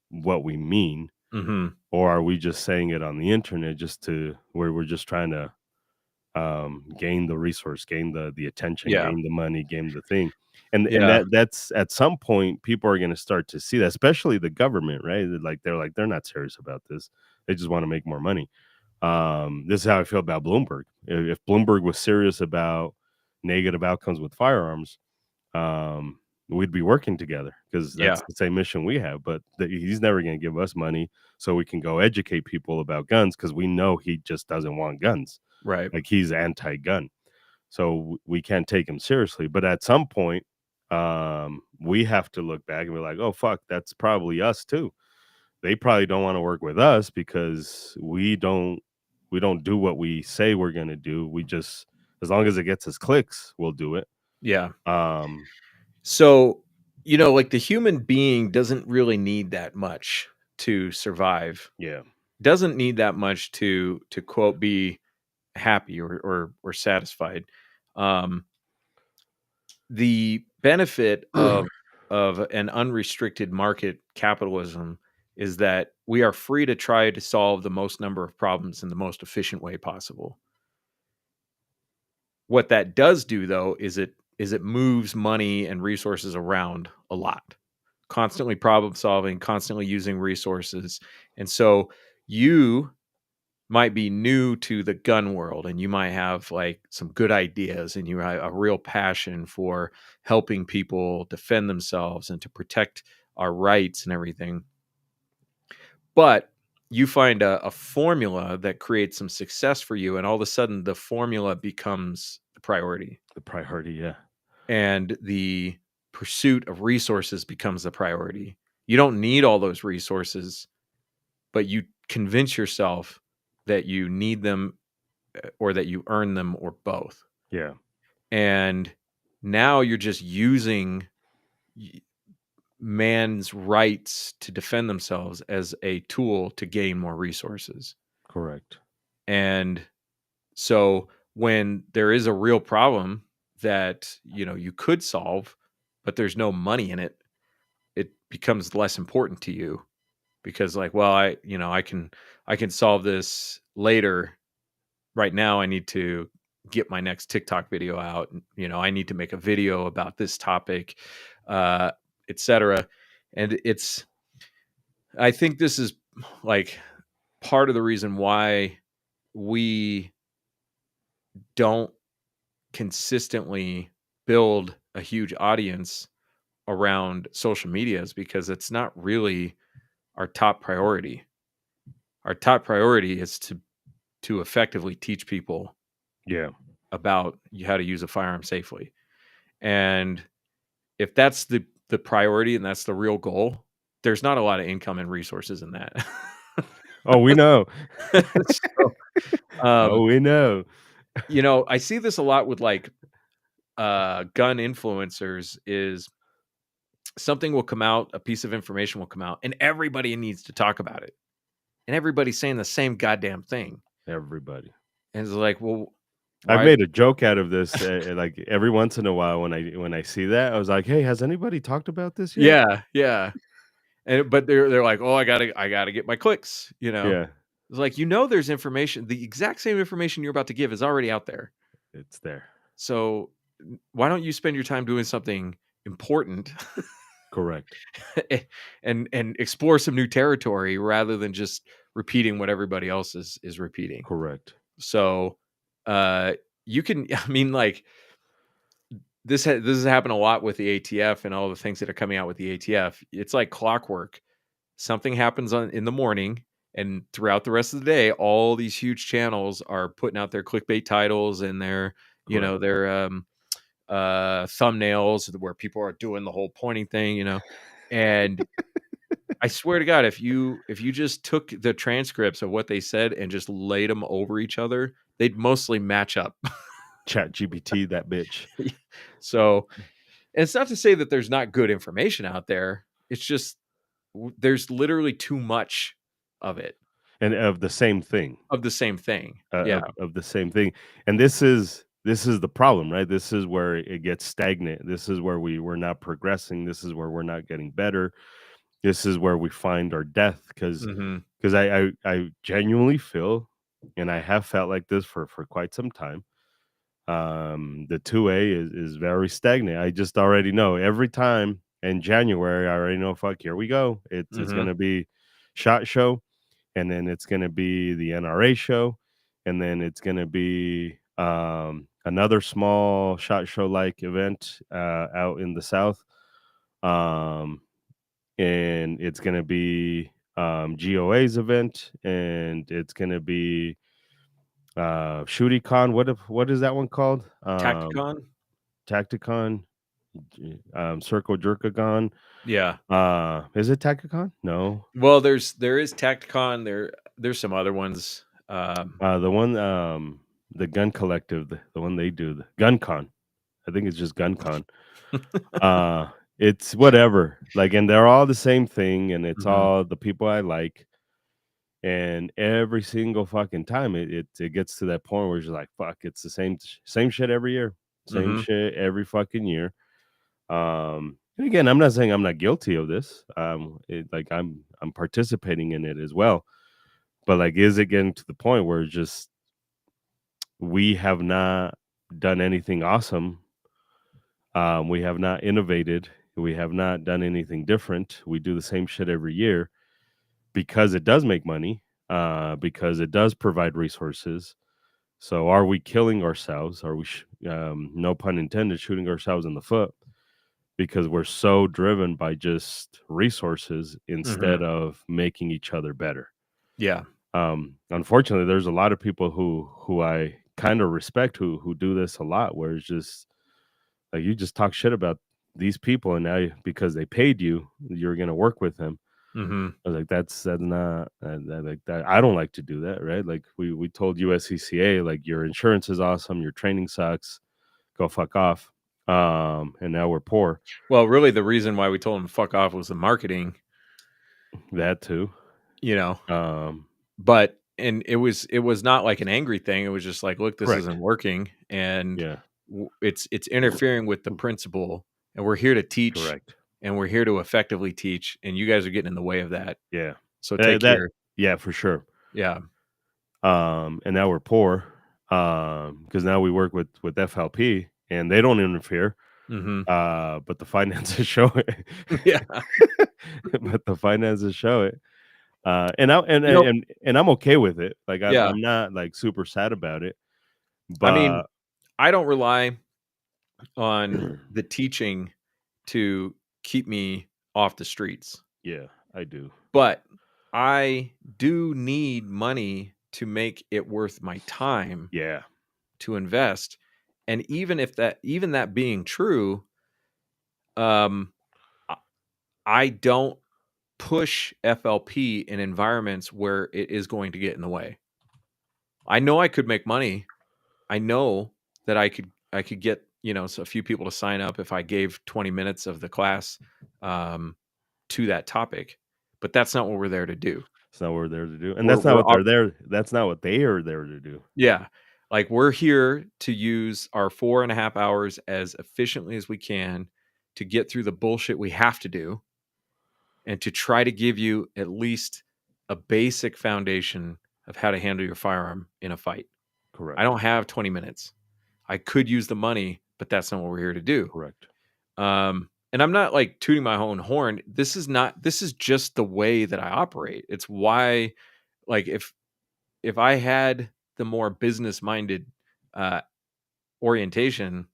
what we mean, hmm or are we just saying it on the internet just to where we're just trying to gain the resource, gain the attention, Yeah, gain the money, gain the thing. And yeah, that's at some point people are going to start to see that, especially the government, right? They're not serious about this. They just want to make more money. This is how I feel about Bloomberg. If Bloomberg was serious about negative outcomes with firearms, um, we'd be working together because that's yeah. the same mission we have. But he's never going to give us money so we can go educate people about guns because we know he just doesn't want guns. Right. Like he's anti-gun, so we can't take him seriously. But at some point, we have to look back and be like, "Oh fuck, that's probably us too." They probably don't want to work with us because we don't do what we say we're gonna do. We just, as long as it gets us clicks, we'll do it. Yeah. Um, So, like the human being doesn't really need that much to survive. yeah, Doesn't need that much to quote be happy or satisfied. Um, the benefit of an unrestricted market capitalism is that we are free to try to solve the most number of problems in the most efficient way possible. What that does do though is it moves money and resources around a lot. Constantly problem solving, constantly using resources. And so you might be new to the gun world and you might have like some good ideas and you have a real passion for helping people defend themselves and to protect our rights and everything. But you find a formula that creates some success for you, and all of a sudden the formula becomes the priority the priority, yeah, and the pursuit of resources becomes the priority. You don't need all those resources, but you convince yourself that you need them or that you earn them or both. yeah, And now you're just using man's rights to defend themselves as a tool to gain more resources. correct, And so when there is a real problem that, you could solve, but there's no money in it, it becomes less important to you because like, well, I can solve this later. Right now I need to get my next TikTok video out. And, I need to make a video about this topic, uh, etc. And I think this is like part of the reason why we don't consistently build a huge audience around social media is because it's not really our top priority. Our top priority is to effectively teach people yeah, about how to use a firearm safely. And if that's the priority and that's the real goal, there's not a lot of income and resources in that. Oh, we know. So, Oh, we know. I see this a lot with like gun influencers is something will come out, a piece of information will come out, and everybody needs to talk about it. And everybody's saying the same goddamn thing. Everybody. And it's like, well, I've why? made a joke out of this, like, every once in a while when I see that, I was like, "Hey, has anybody talked about this yet?" Yeah, yeah. And but they're like, oh, I gotta get my clicks. Yeah, It's like there's information. The exact same information you're about to give is already out there. it's there. So why don't you spend your time doing something important Correct. and explore some new territory rather than just repeating what everybody else is repeating. Correct. So you can I mean like this has happened a lot with the ATF and all the things that are coming out with the ATF. It's like clockwork. Something happens in the morning, and throughout the rest of the day, all these huge channels are putting out their clickbait titles and Correct. their thumbnails where people are doing the whole pointing thing. And I swear to God, if you just took the transcripts of what they said and just laid them over each other, they'd mostly match up. Chat GPT, that bitch. So, and it's not to say that there's not good information out there. It's just there's literally too much of it, And of the same thing. of the same thing. Yeah. Of the same thing. And this is the problem, right? This is where it gets stagnant. This is where we're not progressing. This is where we're not getting better. This is where we find our death because Mhm. I genuinely feel, and I have felt like this for quite some time. The 2A is very stagnant. I just already know every time in January, I already know, fuck, here we go. It's Mhm. gonna be SHOT Show, and then it's gonna be the NRA show, and then it's gonna be another small SHOT Show like event out in the South. Um and it's gonna be GOA's event, and it's gonna be ShootyCon. What is that one called? Tacticon? Tacticon, Circle Jerkagon. Yeah. Is it Tacticon? No. Well, there is Tacticon, there's some other ones. The one, the Gun Collective, the one they do, the GunCon. I think it's just GunCon. Uh, it's whatever. Like, and they're all the same thing, and it's Mhm. all the people I like. And every single fucking time, it gets to that point where it's just like, fuck, it's the same shit every year, same Mhm. shit every fucking year. And again, I'm not saying I'm not guilty of this. Like I'm participating in it as well. But like, is it getting to the point where it's just we have not done anything awesome? We have not innovated. We have not done anything different. We do the same shit every year because it does make money. Because it does provide resources. So, are we killing ourselves? Are we, no pun intended, shooting ourselves in the foot? Because we're so driven by just resources instead Mhm. of making each other better. Yeah. Unfortunately, there's a lot of people who I kind of respect who do this a lot, where it's just like you just talk shit about these people, and now because they paid you, you're gonna work with them. Mhm. I was like, that's not like that. I don't like to do that, right? Like we told USCCA, like your insurance is awesome, your training sucks, go fuck off. And now we're poor. Well, really the reason why we told him to fuck off was the marketing, That too. you know. Um, But and it was not like an angry thing. It was just like, look, this correct. isn't working, and Yeah, it's interfering with the principle, and we're here to teach, correct. and we're here to effectively teach, and you guys are getting in the way of that. Yeah, So take that your yeah for sure. yeah. And now we're poor. Because now we work with FLP, and they don't interfere. Mhm. But the finances show it. Yeah. But the finances show it. And I and You know and and I'm okay with it. Like yeah. I'm not like super sad about it. I mean, But I don't rely on the teaching to keep me off the streets. yeah, I do. But I do need money to make it worth my time Yeah, to invest. And even that being true, I I don't push FLP in environments where it is going to get in the way. I know I could make money. I know that I could get, a few people to sign up if I gave 20 minutes of the class to that topic, but that's not what we're there to do. It's not what we're there to do, and We're that's not we're what they're there. That's not what they are there to do. Yeah. Like, we're here to use our 4.5 hours as efficiently as we can to get through the bullshit we have to do and to try to give you at least a basic foundation of how to handle your firearm in a fight. I Correct. don't have 20 minutes. I could use the money, but that's not what we're here to do. Correct. And I'm not like tooting my own horn. This is just the way that I operate. It's why, like, if I had the more business minded orientation,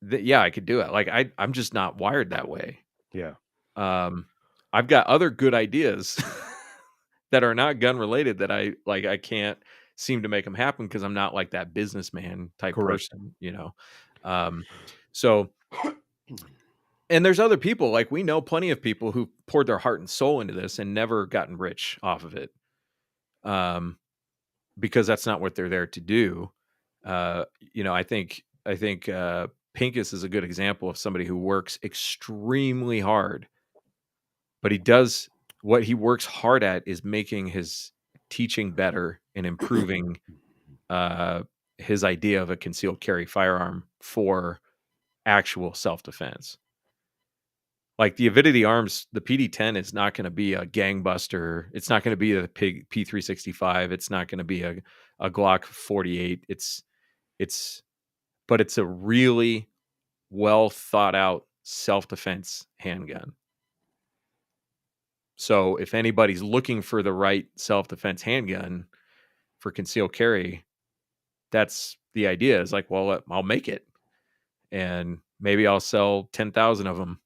yeah, I could do it. Like, I'm just not wired that way. Yeah. I've got other good ideas that are not gun related that I can't seem to make them happen because I'm not like that businessman type Correct. person. So, and there's other people, like, we know plenty of people who poured their heart and soul into this and never gotten rich off of it. Because that's not what they're there to do. I think Pincus is a good example of somebody who works extremely hard, but what he works hard at is making his teaching better and improving his idea of a concealed carry firearm for actual self-defense. Like, the Avidity Arms, the PD-10 is not going to be a gangbuster. It's not going to be a P365. It's not going to be a Glock 48. But it's a really well thought out self-defense handgun. So if anybody's looking for the right self-defense handgun for concealed carry, that's the idea. Is like, well, I'll make it, and maybe I'll sell 10,000 of them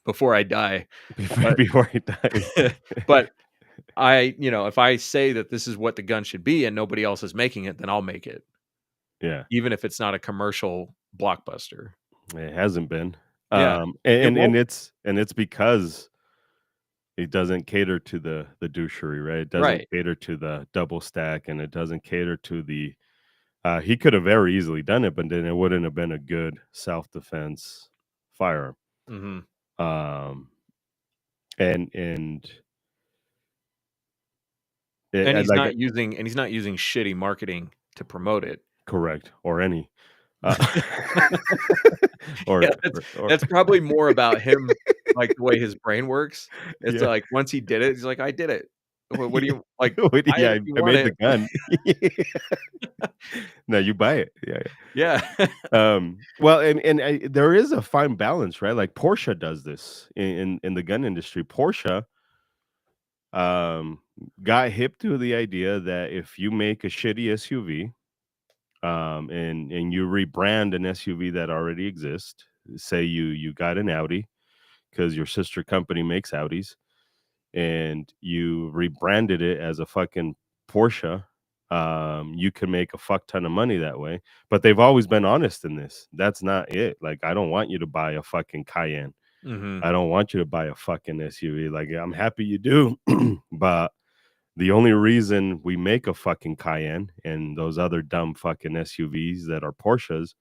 before I die. Before he dies. But if I say that this is what the gun should be and nobody else is making it, then I'll make it. Yeah. Even if it's not a commercial blockbuster. It hasn't been. Yeah. And it's because it doesn't cater to the douchery, right? It doesn't Right. cater to the double stack, and it doesn't cater to the he could have very easily done it, but then it wouldn't have been a good self-defense firearm. Mm-hmm. And he's like, not using shitty marketing to promote it. correct, or any. Or, Yeah, or that's probably more about him, like the way his brain works. It's Yeah. like, once he did it, he's like, I did it. What do you like? Wait, Buy it yeah, if you I want made it. the gun. No, you buy it. Yeah. Yeah. Well, and there is a fine balance, right? Like, Porsche does this in the gun industry. Porsche got hip to the idea that if you make a shitty SUV, and you rebrand an SUV that already exists, say you got an Audi because your sister company makes Audis, and you rebranded it as a fucking Porsche, you can make a fuck ton of money that way. But they've always been honest in this. That's not it. Like, I don't want you to buy a fucking Cayenne. Mm-hmm. I don't want you to buy a fucking SUV. Like, I'm happy you do, but the only reason we make a fucking Cayenne and those other dumb fucking SUVs that are Porsches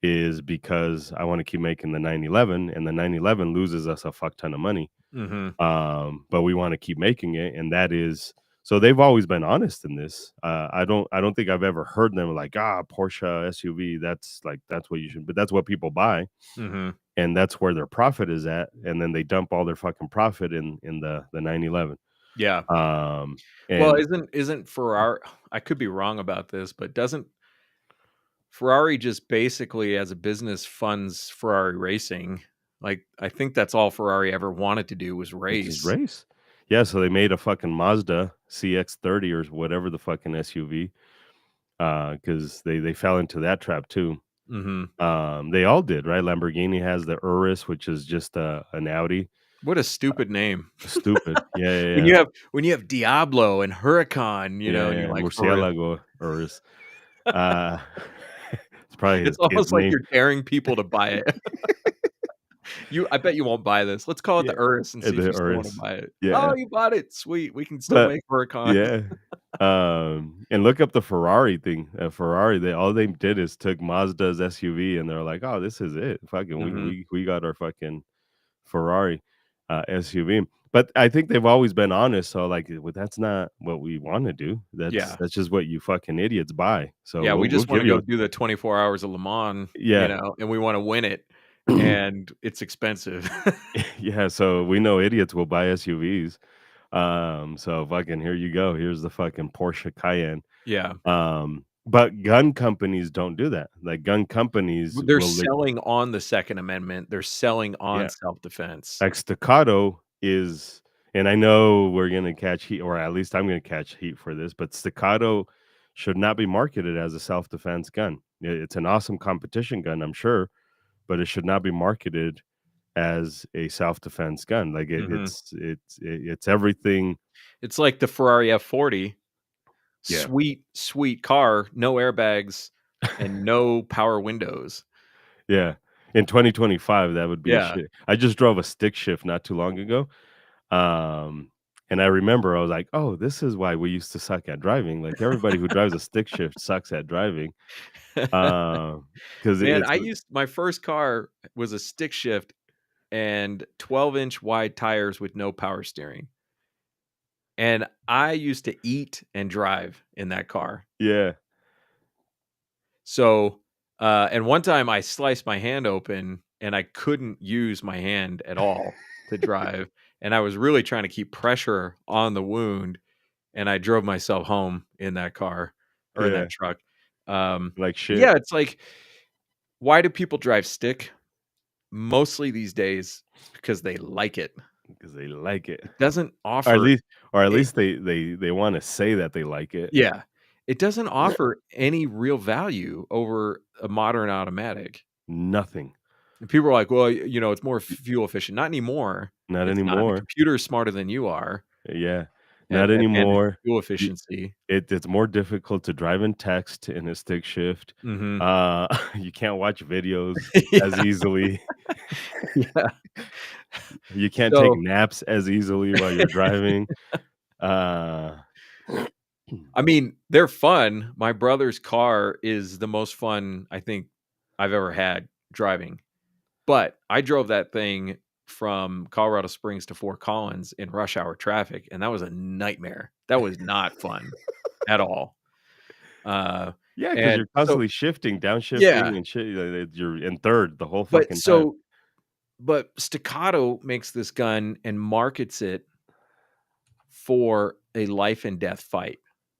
is because I want to keep making the 911, and the 911 loses us a fuck ton of money. Mm-hmm. But we want to keep making it, and that is so they've always been honest in this. I don't think I've ever heard them like, Porsche SUV, that's what you should, but that's what people buy. Mm-hmm. And that's where their profit is at, and then they dump all their fucking profit in the 911. Yeah. Well, isn't Ferrari, I could be wrong about this, but doesn't Ferrari just basically as a business funds Ferrari racing? Like, I think that's all Ferrari ever wanted to do was race. Yeah, so they made a fucking Mazda CX-30 or whatever the fucking SUV, because they fell into that trap too. Mm-hmm. They all did, right? Lamborghini has the Urus, which is just an Audi. What a stupid name! Stupid, yeah. When you have Diablo and Huracan, and you're like, Murcielago Urus. It's probably his it's almost like name. you're daring people to buy it. I bet you won't buy this. Let's call it Yeah, the Urus and see if the you still wanna Urus. buy it. Yeah, Oh, you bought it. Sweet. We can still but make Huracan. yeah. And look up the Ferrari thing. Ferrari, all they did is took Mazda's SUV, and they're like, "Oh, this is it. Fucking, we Mhm. we we got our fucking Ferrari SUV." But I think they've always been honest. So like, well, that's not what we want to do. That's Yeah. that's just what you fucking idiots buy. So Yeah, we we'll just wanna give go you, do the 24 hours of Le Mans, yeah. and we wanna win it, and it's expensive. Yeah, so we know idiots will buy SUVs. So fucking here you go. Here's the fucking Porsche Cayenne. Yeah. But gun companies don't do that. Like gun companies They're will selling on the Second Amendment. They're selling on yeah, self-defense. like Staccato is, and I know we're gonna catch heat, or at least I'm gonna catch heat for this, but Staccato should not be marketed as a self-defense gun. It's an awesome competition gun, I'm sure, but it should not be marketed as a self-defense gun. Like Mhm. it's everything. It's like the Ferrari F40. Yeah. Sweet, sweet car, no airbags, and no power windows. Yeah. In 2025, that would be a Yeah. shit. I just drove a stick shift not too long ago. Um, and I remember I was like, "Oh, this is why we used to suck at driving." Like everybody who drives a stick shift sucks at driving. Because Man, it's I used my first car was a stick shift and 12-inch wide tires with no power steering. And I used to eat and drive in that car. yeah, So, and one time I sliced my hand open and I couldn't use my hand at all to drive. And I was really trying to keep pressure on the wound. And I drove myself home in that car or in yeah, that truck. like Yeah, shit it's like, why do people drive stick? Mostly these days because they like it. because they like it, It doesn't or at offer least, or at a least they want to say that they like it. yeah. It doesn't offer any real value over a modern automatic. Nothing. And people are like, "Well, it's more fuel efficient." Not anymore. Not It's not. The anymore. computer is smarter than you are Yeah, at not managing anymore. fuel Y efficiency. it's more difficult to drive and text in a stick shift. Mhm. You can't watch videos as Yeah, easily. yeah. You can't take So, naps as easily while you're driving. Uh, I mean, they're fun. My brother's car is the most fun I think I've ever had driving. But I drove that thing from Colorado Springs to Fort Collins in rush hour traffic, and that was a nightmare. That was not fun at all. Uh, yeah, because 'cause and you're so constantly shifting, yeah, downshifting and shit, you're in 3rd the whole but fucking time. so but Staccato makes this gun and markets it for a life and death fight,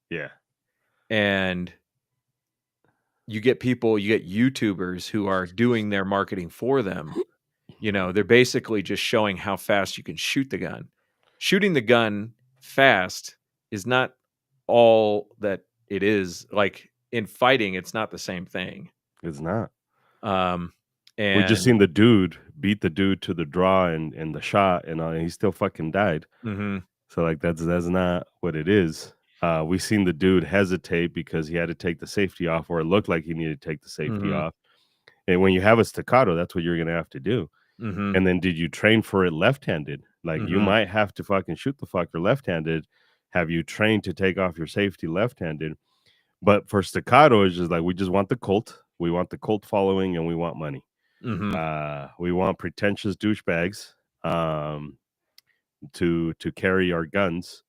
Yeah. and you get YouTubers who are doing their marketing for them. They're basically just showing how fast you can shoot the gun. Shooting the gun fast is not all that it is. Like in fighting, it's not the same thing. It's not. Um, We just and seen the dude beat the dude to the draw and the shot, and he still fucking died. mhm, So, like, that's not what it is. We seen the dude hesitate because he had to take the safety off, or it looked like he needed to take the safety mhm, off. And when you have a staccato, that's what you're gonna have to do. mhm, And then did you train for it left-handed? Like, you mhm, might have to fucking shoot the fucker left-handed. Have you trained to take off your safety left-handed? But for staccato, it's just like, we just want the cult. We want the cult following, and we want money. mhm. We want pretentious douchebags, to carry our guns,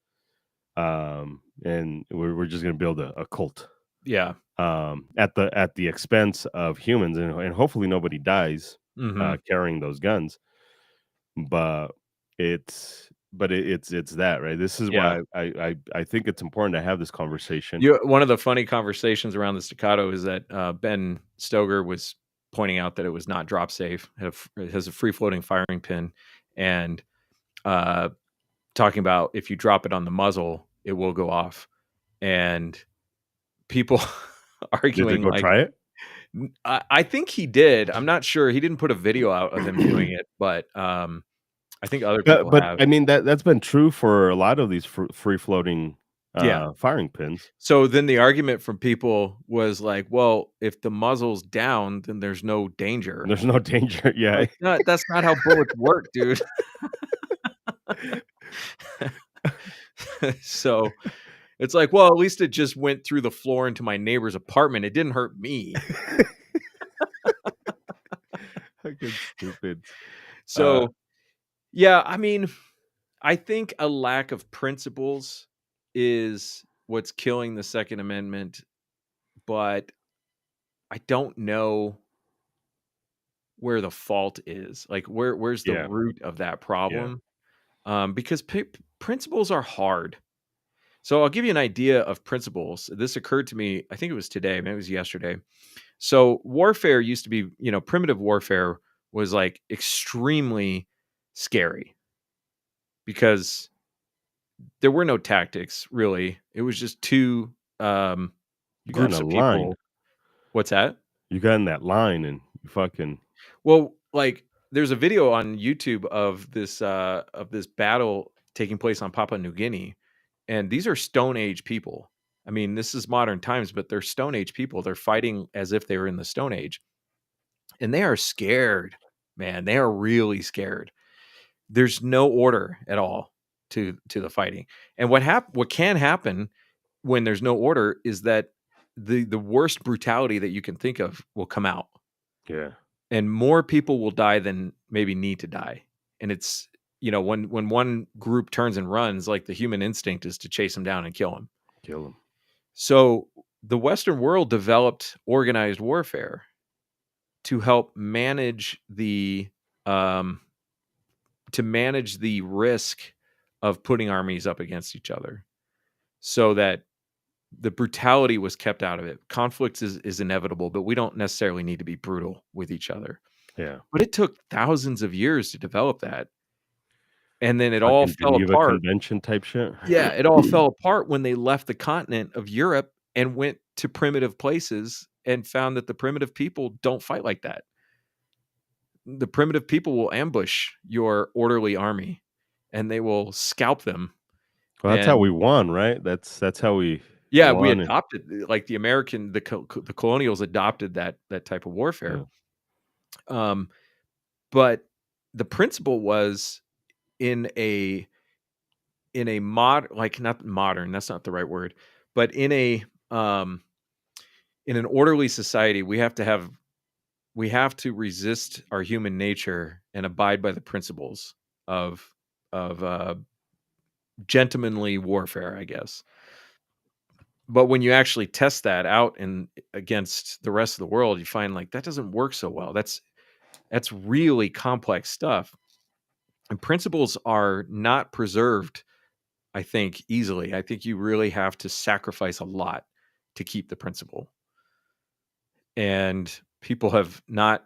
and we're just gonna build a cult, Yeah. at the expense of humans, and hopefully nobody dies Mhm. carrying those guns. But it's that, right? This is Yeah. why I think it's important to have this conversation. One of the funny conversations around the staccato is that Ben Stoger was pointing out that it was not drop safe. It has a free floating firing pin, and uh, talking about if you drop it on the muzzle, it will go off. And people Did they arguing go like, try it? I think he did. I'm not sure. He didn't put a video out of him doing it, but I think other people But have. I mean, that's been true for a lot of these free floating. firing pins. So then the argument from people was like, well, if the muzzle's down, then there's no danger. There's no danger. Yeah. Like, no, that's not how bullets work, dude. So it's like, well, at least it just went through the floor into my neighbor's apartment. It didn't hurt me. Fucking stupid. So, yeah, I mean, I think a lack of principles is what's killing the Second Amendment, but I don't know where the fault is. Like, where's the Yeah. root of that problem? Because principles are hard. So I'll give you an idea of principles. This occurred to me, I think it was today, maybe it was yesterday. So warfare used to be, primitive warfare was like extremely scary because there were no tactics really. It was just two You got in groups a of line. people. What's that? You got in that line and you fucking. Well, like there's a video on YouTube of this battle taking place on Papua New Guinea, and these are Stone Age people. I mean, this is modern times, but they're Stone Age people. They're fighting as if they were in the Stone Age, and they are scared, man. They are really scared. There's no order at all to the fighting, and what can happen when there's no order is that the worst brutality that you can think of will come out. Yeah. And more people will die than maybe need to die. And it's, when one group turns and runs, like the human instinct is to chase them down and kill them. Kill them. So the Western world developed organized warfare to help manage the risk of putting armies up against each other, so that the brutality was kept out of it. Conflict is inevitable, but we don't necessarily need to be brutal with each other. Yeah. But it took thousands of years to develop that. And then it all Fucking fell Geneva apart. Convention type shit. Yeah, it all fell apart when they left the continent of Europe and went to primitive places and found that the primitive people don't fight like that. The primitive people will ambush your orderly army and they will scalp them. Well, that's how we won, right? That's how we. Yeah, we won adopted, like the colonials adopted that type of warfare. Yeah. But the principle was in a not modern, that's not the right word, but in an orderly society, we have to resist our human nature and abide by the principles of gentlemanly warfare, I guess. But when you actually test that out against the rest of the world, you find like that doesn't work so well. That's really complex stuff. And principles are not preserved, I think, easily. I think you really have to sacrifice a lot to keep the principle. And people have not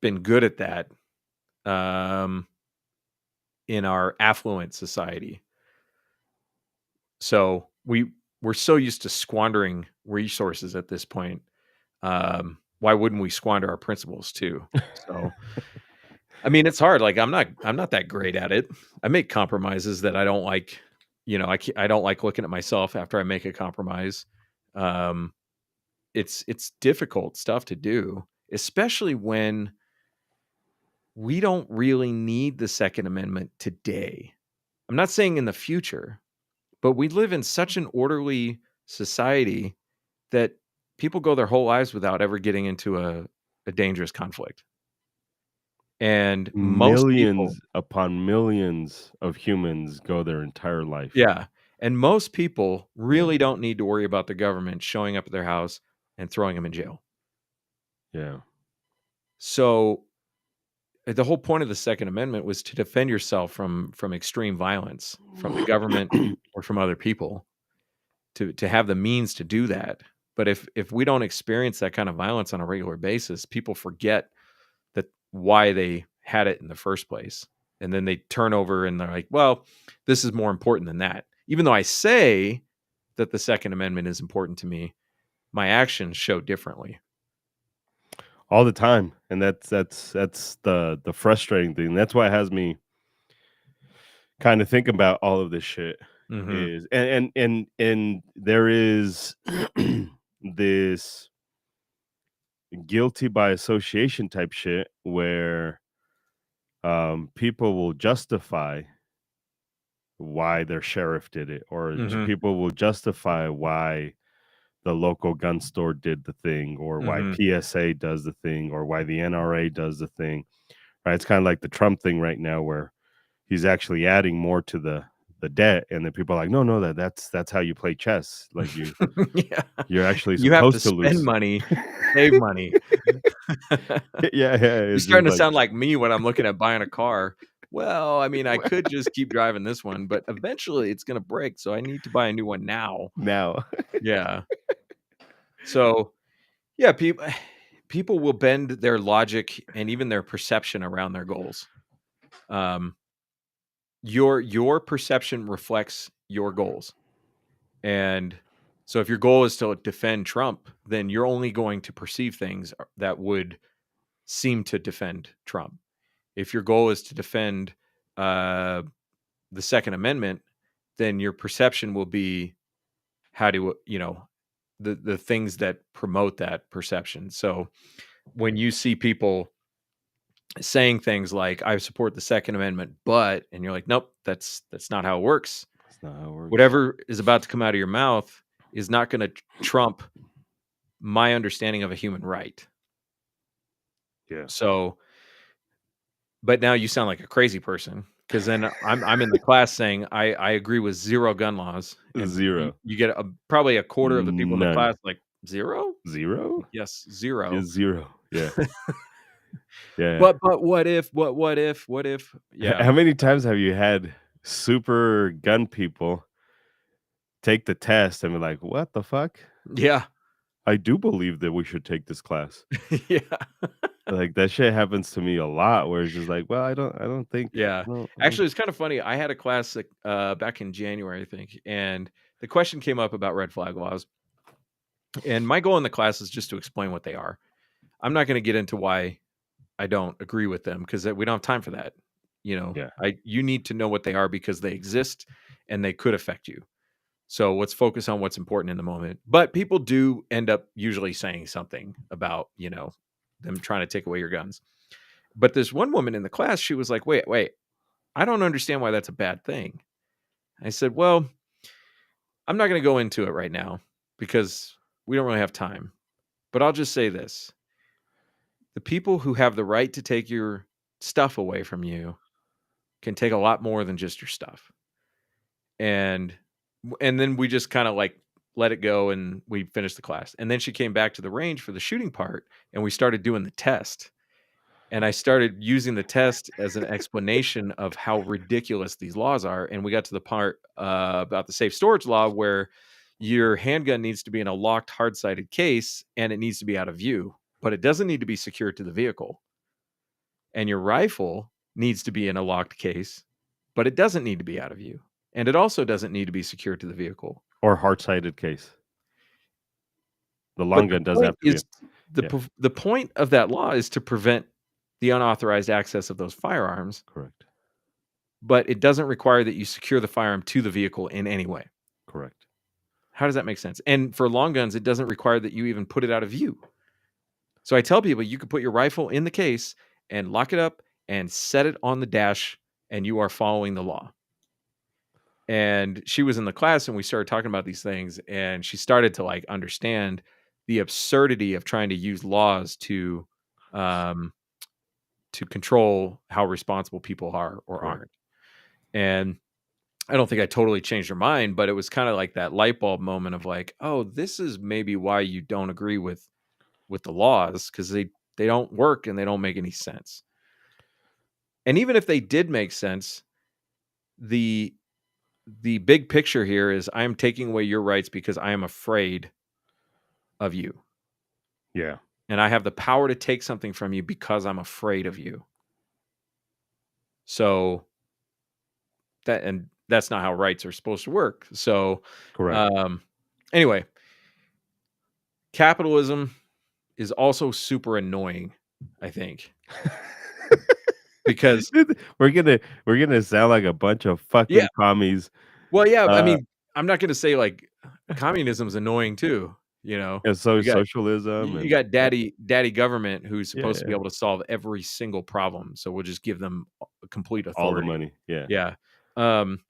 been good at that in our affluent society. So we're so used to squandering resources at this point. Why wouldn't we squander our principles too? So I mean, it's hard. Like I'm not that great at it. I make compromises that I don't like. I don't like looking at myself after I make a compromise. It's difficult stuff to do, especially when we don't really need the Second Amendment today. I'm not saying in the future, but we live in such an orderly society that people go their whole lives without ever getting into a dangerous conflict. And most people, millions upon millions of humans go their entire life. yeah, and most people really don't need to worry about the government showing up at their house and throwing them in jail. Yeah. So the whole point of the Second Amendment was to defend yourself from extreme violence from the government or from other people, to have the means to do that. But if we don't experience that kind of violence on a regular basis, people forget that why they had it in the first place. And then they turn over and they're like, well, this is more important than that. Even though I say that the Second Amendment is important to me, my actions show differently. All the time. And that's the frustrating thing. That's why it has me kind of think about all of this shit. Mhm. is and there is this guilty by association type shit where people will justify why their sheriff did it, or Mhm. people will justify why the local gun store did the thing, or why Mhm. PSA does the thing, or why the NRA does the thing. Right? It's kind of like the Trump thing right now, where he's actually adding more to the debt, and then people are like, no, no, that's how you play chess. Like Yeah. you're actually You have to supposed to spend lose. money to save money. Yeah, yeah. You're It's starting just to like sound like me when I'm looking at buying a car. Well, I mean, I could just keep driving this one, but eventually it's gonna break, so I need to buy a new one now. now. Yeah. So, yeah, people will bend their logic and even their perception around their goals. Um, your perception reflects your goals. And so if your goal is to defend Trump, then you're only going to perceive things that would seem to defend Trump. If your goal is to defend uh, the Second Amendment, then your perception will be how do the things that promote that perception. So when you see people saying things like "I support the Second Amendment," but and you're like, "Nope, that's not how it works." That's not how it works. Whatever is about to come out of your mouth is not going to trump my understanding of a human right. Yeah. So, but now you sound like a crazy person because then I'm in the class saying I agree with zero gun laws, and you, Zero. you get probably a quarter of the people in the None. class like zero. Zero? Yes, zero. Is zero. Yeah. Yeah. But what if? What if? Yeah, How many times have you had super gun people take the test and be like, "What the fuck? yeah, I do believe that we should take this class." yeah. Like that shit happens to me a lot where it's just like, "Well, I don't think Yeah. I don't Actually, it's kind of funny. I had a class like, back in January, I think, and the question came up about red flag laws. And my goal in the class is just to explain what they are. I'm not going to get into why I don't agree with them because we don't have time for that. yeah, You need to know what they are because they exist and they could affect you. So let's focus on what's important in the moment. But people do end up usually saying something about, them trying to take away your guns. But this one woman in the class, she was like, wait, I don't understand why that's a bad thing. I said, well, I'm not going to go into it right now because we don't really have time. But I'll just say this: the people who have the right to take your stuff away from you can take a lot more than just your stuff. And then we just kind of like let it go and we finished the class. And then she came back to the range for the shooting part and we started doing the test. And I started using the test as an explanation of how ridiculous these laws are. And we got to the part about the safe storage law where your handgun needs to be in a locked, hard sided case and it needs to be out of view, but it doesn't need to be secured to the vehicle. And your rifle needs to be in a locked case, but it doesn't need to be out of view. And it also doesn't need to be secured to the vehicle. or hard-sided case. The long But the gun does point have to be. is Yeah, the point of that law is to prevent the unauthorized access of those firearms, correct. but it doesn't require that you secure the firearm to the vehicle in any way. Correct. How does that make sense? And for long guns, it doesn't require that you even put it out of view. So I tell people you could put your rifle in the case and lock it up and set it on the dash, and you are following the law. And she was in the class and we started talking about these things, and she started to like understand the absurdity of trying to use laws um, to control how responsible people are or Correct. aren't. And I don't think I totally changed her mind, but it was kind of like that light bulb moment of like, oh, this is maybe why you don't agree with the laws, because they don't work and they don't make any sense. And even if they did make sense, the big picture here is I'm taking away your rights because I am afraid of you. Yeah. And I have the power to take something from you because I'm afraid of you. So that's not how rights are supposed to work. So Correct. anyway, capitalism is also super annoying, I think. Because we're gonna sound like a bunch of yeah, fucking commies Well, yeah, I Uh, mean, I'm not gonna say, like, communism's annoying too, you know? and so You got socialism you and got daddy government who's yeah, supposed to be yeah, able to solve every single problem, so we'll just give them a complete all the authority. money. Yeah, Yeah. Um,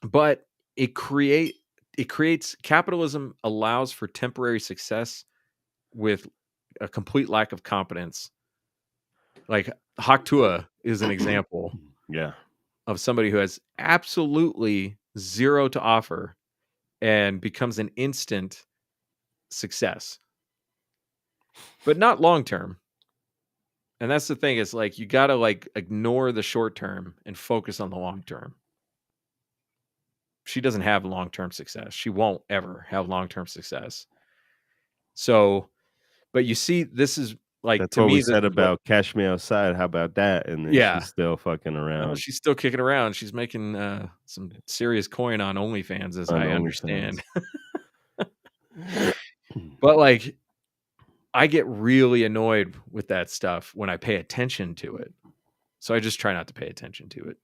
but it create it creates capitalism allows for temporary success with a complete lack of competence. Like, Haktua is an example yeah. of somebody who has absolutely 0 to offer and becomes an instant success, but not long term. And that's the thing is like you got to like ignore the short term and focus on the long term. She doesn't have long term success. She won't ever have long term success. So, but you see, this is like That's to what we me, this said is what, about Cash Me Outside. How about that? And then yeah. she's still fucking Oh, around she's still kicking around. She's making some serious coin on OnlyFans, as on I OnlyFans. understand. But like, I get really annoyed with that stuff when I pay attention to it. So I just try not to pay attention to it.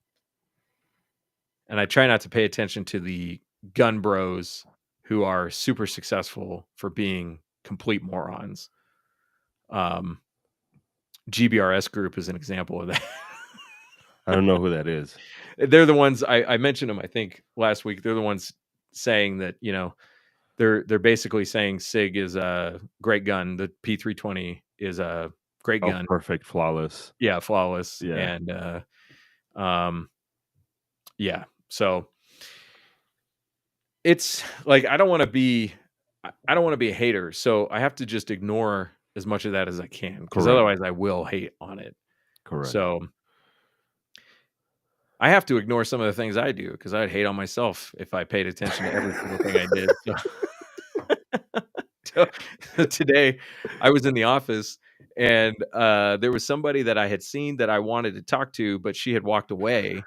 And I try not to pay attention to the gun bros who are super successful for being complete morons. Um, GBRS Group is an example of that. I don't know who that is. They're the ones I mentioned them, I think, last week. They're the ones saying that, you know, they're basically saying SIG is a great gun. The P320 is a great Oh, gun. perfect, flawless. Yeah, flawless. Yeah. And um, yeah. So it's like I don't want to be I don't want to be a hater, so I have to just ignore as much of that as I can because Correct. otherwise I will hate on it. Correct. So I have to ignore some of the things I do because I'd hate on myself if I paid attention to every single thing I did. So So today I was in the office and there was somebody that I had seen that I wanted to talk to, but she had walked away.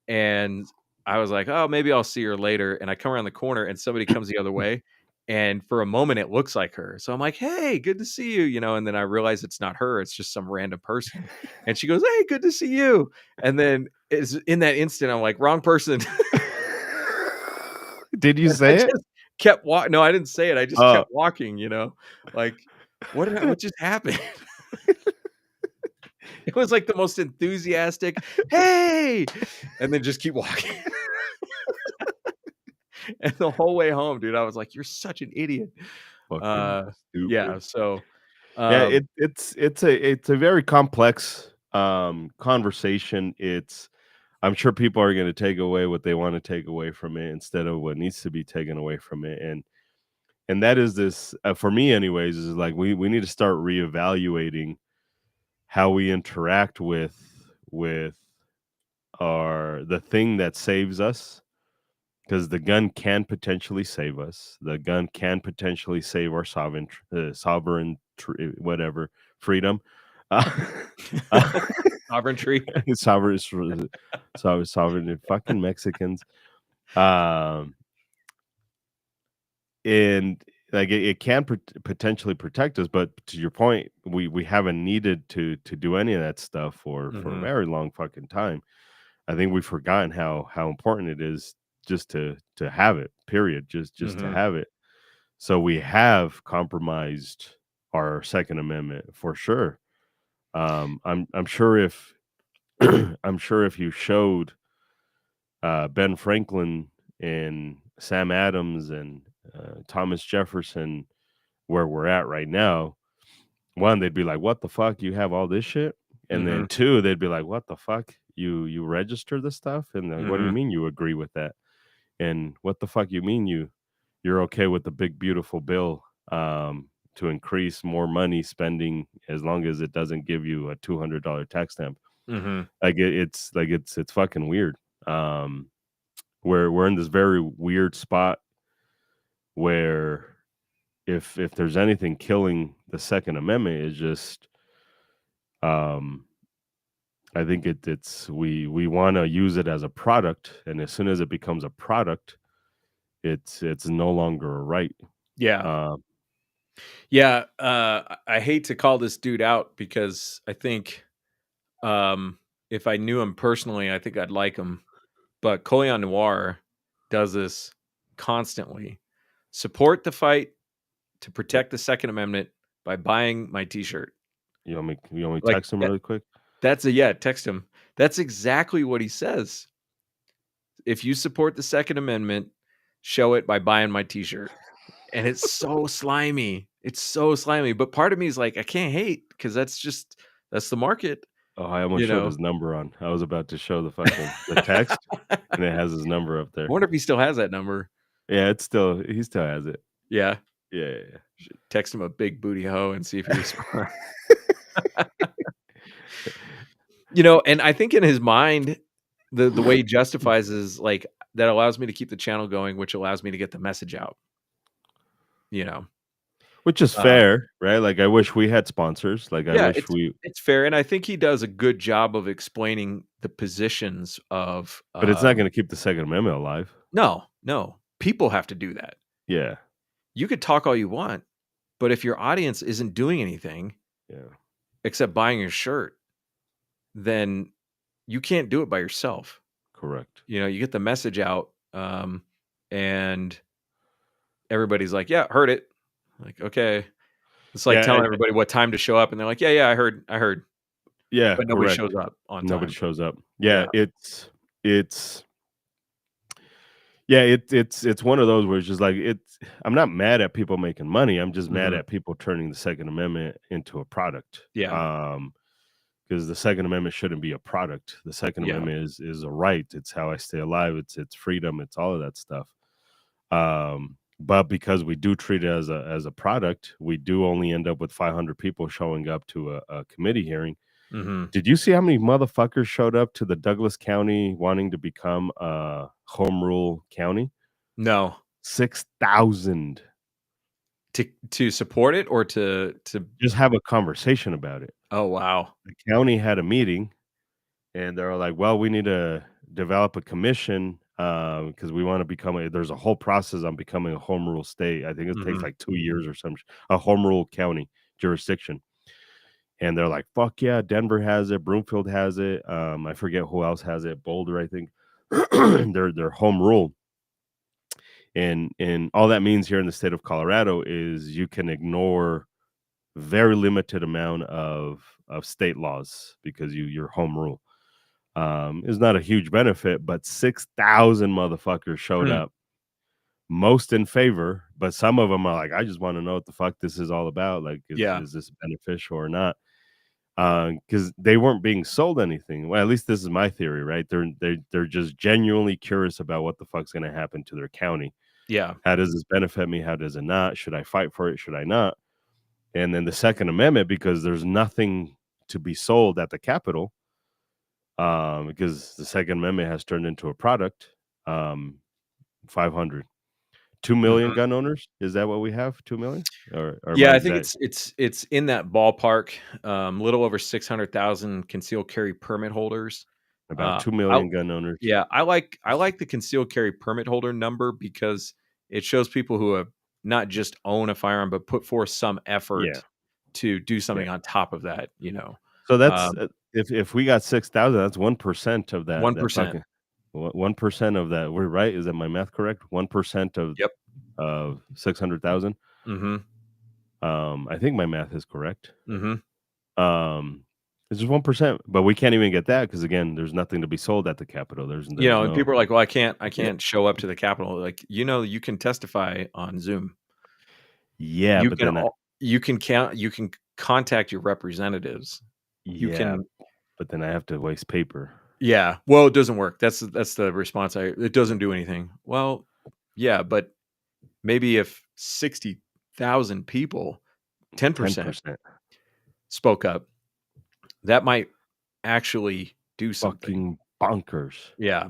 And I was like, oh, maybe I'll see her later. And I come around the corner and somebody comes the other way. And for a moment, it looks like her. So I'm like, hey, good to see you. You know, and then I realize it's not her, it's just some random person. And she goes, hey, good to see you. And then is in that instant, I'm like, wrong person. Did you And I say it? just kept walking. No, I didn't say it. I just Oh, kept walking, you know? Like, what just happened? It was like the most enthusiastic, "Hey!" And then just keep walking. And the whole way home, dude, I was like, "You're such an idiot." fucking Uh, yeah, stupid. so, Yeah, um it's a very complex conversation. It's I'm sure people are going to take away what they want to take away from it instead of what needs to be taken away from it. And that is this for me anyways is like we need to start reevaluating how we interact with our the thing that saves us because the gun can potentially save us. The gun can potentially save our whatever freedom. Uh, Sovereignty. sovereign, sovereign, fucking Mexicans. Um, and like it can potentially protect us, but to your point, we haven't needed to do any of that stuff for a Mhm, very long fucking time. I think we've forgotten how important it is just to have it. Period. Just to mhm, have it. So we have compromised our Second Amendment for sure. I'm sure if I'm sure if you showed Ben Franklin and Sam Adams and Thomas Jefferson where we're at right now, one, they'd be like, "What the fuck? You have all this shit?" And then mhm, two, they'd be like, "What the fuck? You register this stuff?" And like, "What do you mhm, mean you agree with that?" And what the fuck you mean you're okay with the big beautiful bill to increase more money spending as long as it doesn't give you a $200 tax stamp? mhm. Like it's like it's fucking weird. Um, we're in this very weird spot where if there's anything killing the Second Amendment is just um I think it's we want to use it as a product, and as soon as it becomes a product, it's no longer a right. Yeah. Uh, Yeah, I hate to call this dude out because I think, if I knew him personally, I think I'd like him, but Colion Noir does this constantly. Support the fight to protect the Second Amendment by buying my T-shirt. You want me to Like text him that, really quick? text him. That's exactly what he says. If you support the Second Amendment, show it by buying my T-shirt. And it's so slimy. It's so slimy. But part of me is like, I can't hate because that's the market, Oh, I almost you showed know. his number on. I was about to show the text, and it has his number up I there. wonder if he still has that number. Yeah, he still has it. Yeah. Yeah. Should text him a big booty hoe and see if he responds. And I think in his mind, the way he justifies is like that allows me to keep the channel going, which allows me to get the message out. Which is Uh, fair, right? Like, I wish we had sponsors. Like, I yeah, wish it's fair, and I think he does a good job of explaining the positions of. but it's not gonna keep the Second Amendment alive. No, people have to do that. Yeah. You could talk all you want, but if your audience isn't doing anything Yeah. except buying your shirt, then you can't do it by yourself. Correct. You get the message out, and everybody's like, "Yeah, heard it." Like, okay. It's like Yeah, telling everybody what time to show up, and they're like, "Yeah, I heard," yeah, but nobody correct. shows up on Nobody time. shows up. Yeah. Yeah, it's yeah, it's one of those where it's just like I'm not mad at people making money. I'm just mad Mhm. at people turning the Second Amendment into a product. Yeah. Because the Second Amendment shouldn't be a product. The Second Yeah. Amendment is a right. It's how I stay alive. It's freedom. It's all of that stuff. But because we do treat it as a product, we do only end up with 500 people showing up to a committee hearing. Mhm. Did you see how many motherfuckers showed up to the Douglas County wanting to become a home rule county? No. 6,000. To support it or to Just have a conversation about it. Oh, wow. The county had a meeting, and they're like, "Well, we need to develop a commission because we want to become there's a whole process on becoming a home rule state. I think it takes Mhm. like 2 years or some a home rule county jurisdiction." And they're like, "Fuck yeah, Denver has it, Broomfield has it. I forget who else has it. Boulder, I think. They're home rule." And all that means here in the state of Colorado is you can ignore very limited amount of state laws because you're home rule. Is not a huge benefit, but 6,000 motherfuckers showed Hmm. up, most in favor, but some of them are like, I just want to know what the fuck this is all about. Like, Yeah. is this beneficial or not? Because they weren't being sold anything. Well, at least this is my theory, right? They're just genuinely curious about what the fuck's going to happen to their county. Yeah. How does this benefit me? How does it not? Should I fight for it? Should I not? And then the Second Amendment, because there's nothing to be sold at the Capitol, because the Second Amendment has turned into a product. 500, 2 million Mhm. gun owners. Is that what we have? 2 million, or am Yeah, I I think that it's in that ballpark, little over 600,000 concealed carry permit holders. about Uh, two I million gun owners? Yeah, I like the concealed carry permit holder number because it shows people who have not just own a firearm, but put forth some Yeah, effort to do yeah. something on top of that. So that's Um, if we got 6,000, that's 1% of that 1%. fucking 1% of that. We're right. Is that my math correct? 1% Yep. of 600,000. Mhm. I think my math is correct. Mhm. Um, it's just 1%, but we can't even get that because again, there's nothing to be sold at the Capitol. There's And no people are like, "Well, I yeah, can't show up to the Capitol." Like, you can testify on Zoom. yeah, You but can then I al you can contact your representatives. You yeah, can but then I have to waste paper. Yeah. Well, it doesn't work. That's the response. It doesn't do anything. Well, yeah, but maybe if 60,000 people, 10% 10%. spoke up, that might actually do something. Fucking bonkers. Yeah.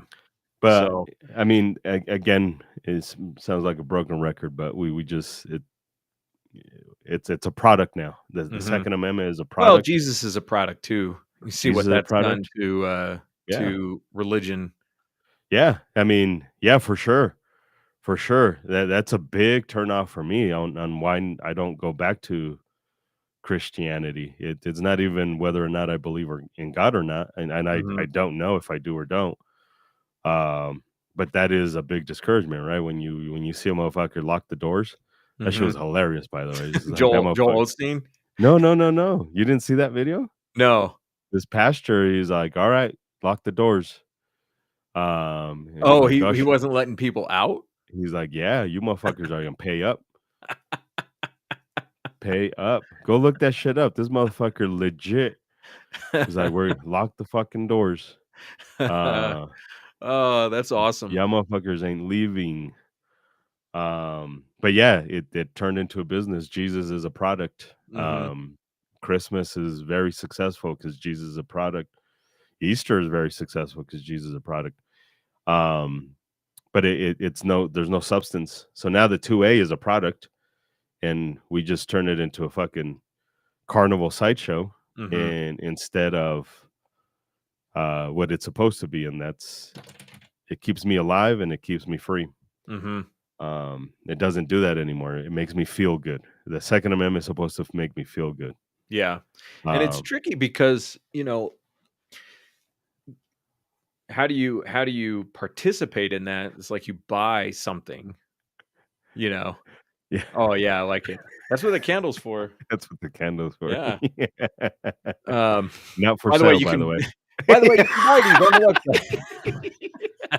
But So, I mean, again, it sounds like a broken record, but we just it's a product now. The mhm. Second Amendment is a Well, product. Jesus is a product too. You see Jesus what is a that's done product. Yeah, to religion. yeah. I mean, yeah, for sure, for sure. That's a big turnoff for me on why I don't go back to Christianity. It's not even whether or not I believe in God or not, and I Mhm. don't know if I do or don't. Um, but that is a big discouragement, right? When you see a motherfucker lock the doors. That shit Mhm. was hilarious, by the way. It's like that Joel motherfucker. Osteen? No, no, no, no. You didn't see that video? No. This pastor, he's like, "All right, lock the doors." And he's Oh, like, he wasn't letting people out? he's like, "Yeah, you motherfuckers are gonna pay up. Pay up. Go look that shit up. This motherfucker legit." He's like, "We're lock the fucking doors." Uh, Oh, that's awesome. yeah, motherfuckers ain't leaving. But yeah, it turned into a business. Jesus is a product. Mhm. Christmas is very successful because Jesus is a product. Easter is very successful because Jesus is a product. Um, but it's there's no substance. So now the 2A is a product, and we just turn it into a fucking carnival sideshow, Mhm. and instead of what it's supposed to be, and it keeps me alive and it keeps me free. Mhm. It doesn't do that anymore. It makes me feel good. The Second Amendment is supposed to make me feel good. Yeah. And it's Um, tricky because, how do you participate in that? It's like you buy something, you know? yeah, Oh, yeah, I like it. That's what the candle's for. that's what the candle's for. Yeah. Yeah. Um, Not for by the way, sale, you by the can way. by the way, you can buy these on the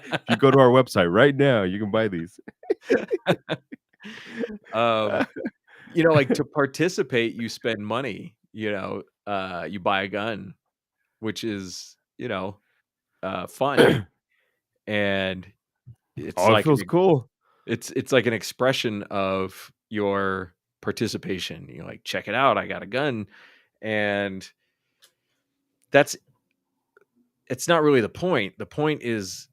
If you go to our website right now, you can buy these. website. Um, like to participate, you spend money, you buy a gun, which is, fun. And it's Oh, it like feels cool. it's like an expression of your participation. You're like, check it out, I got a gun. And that's it's not really the point. The point is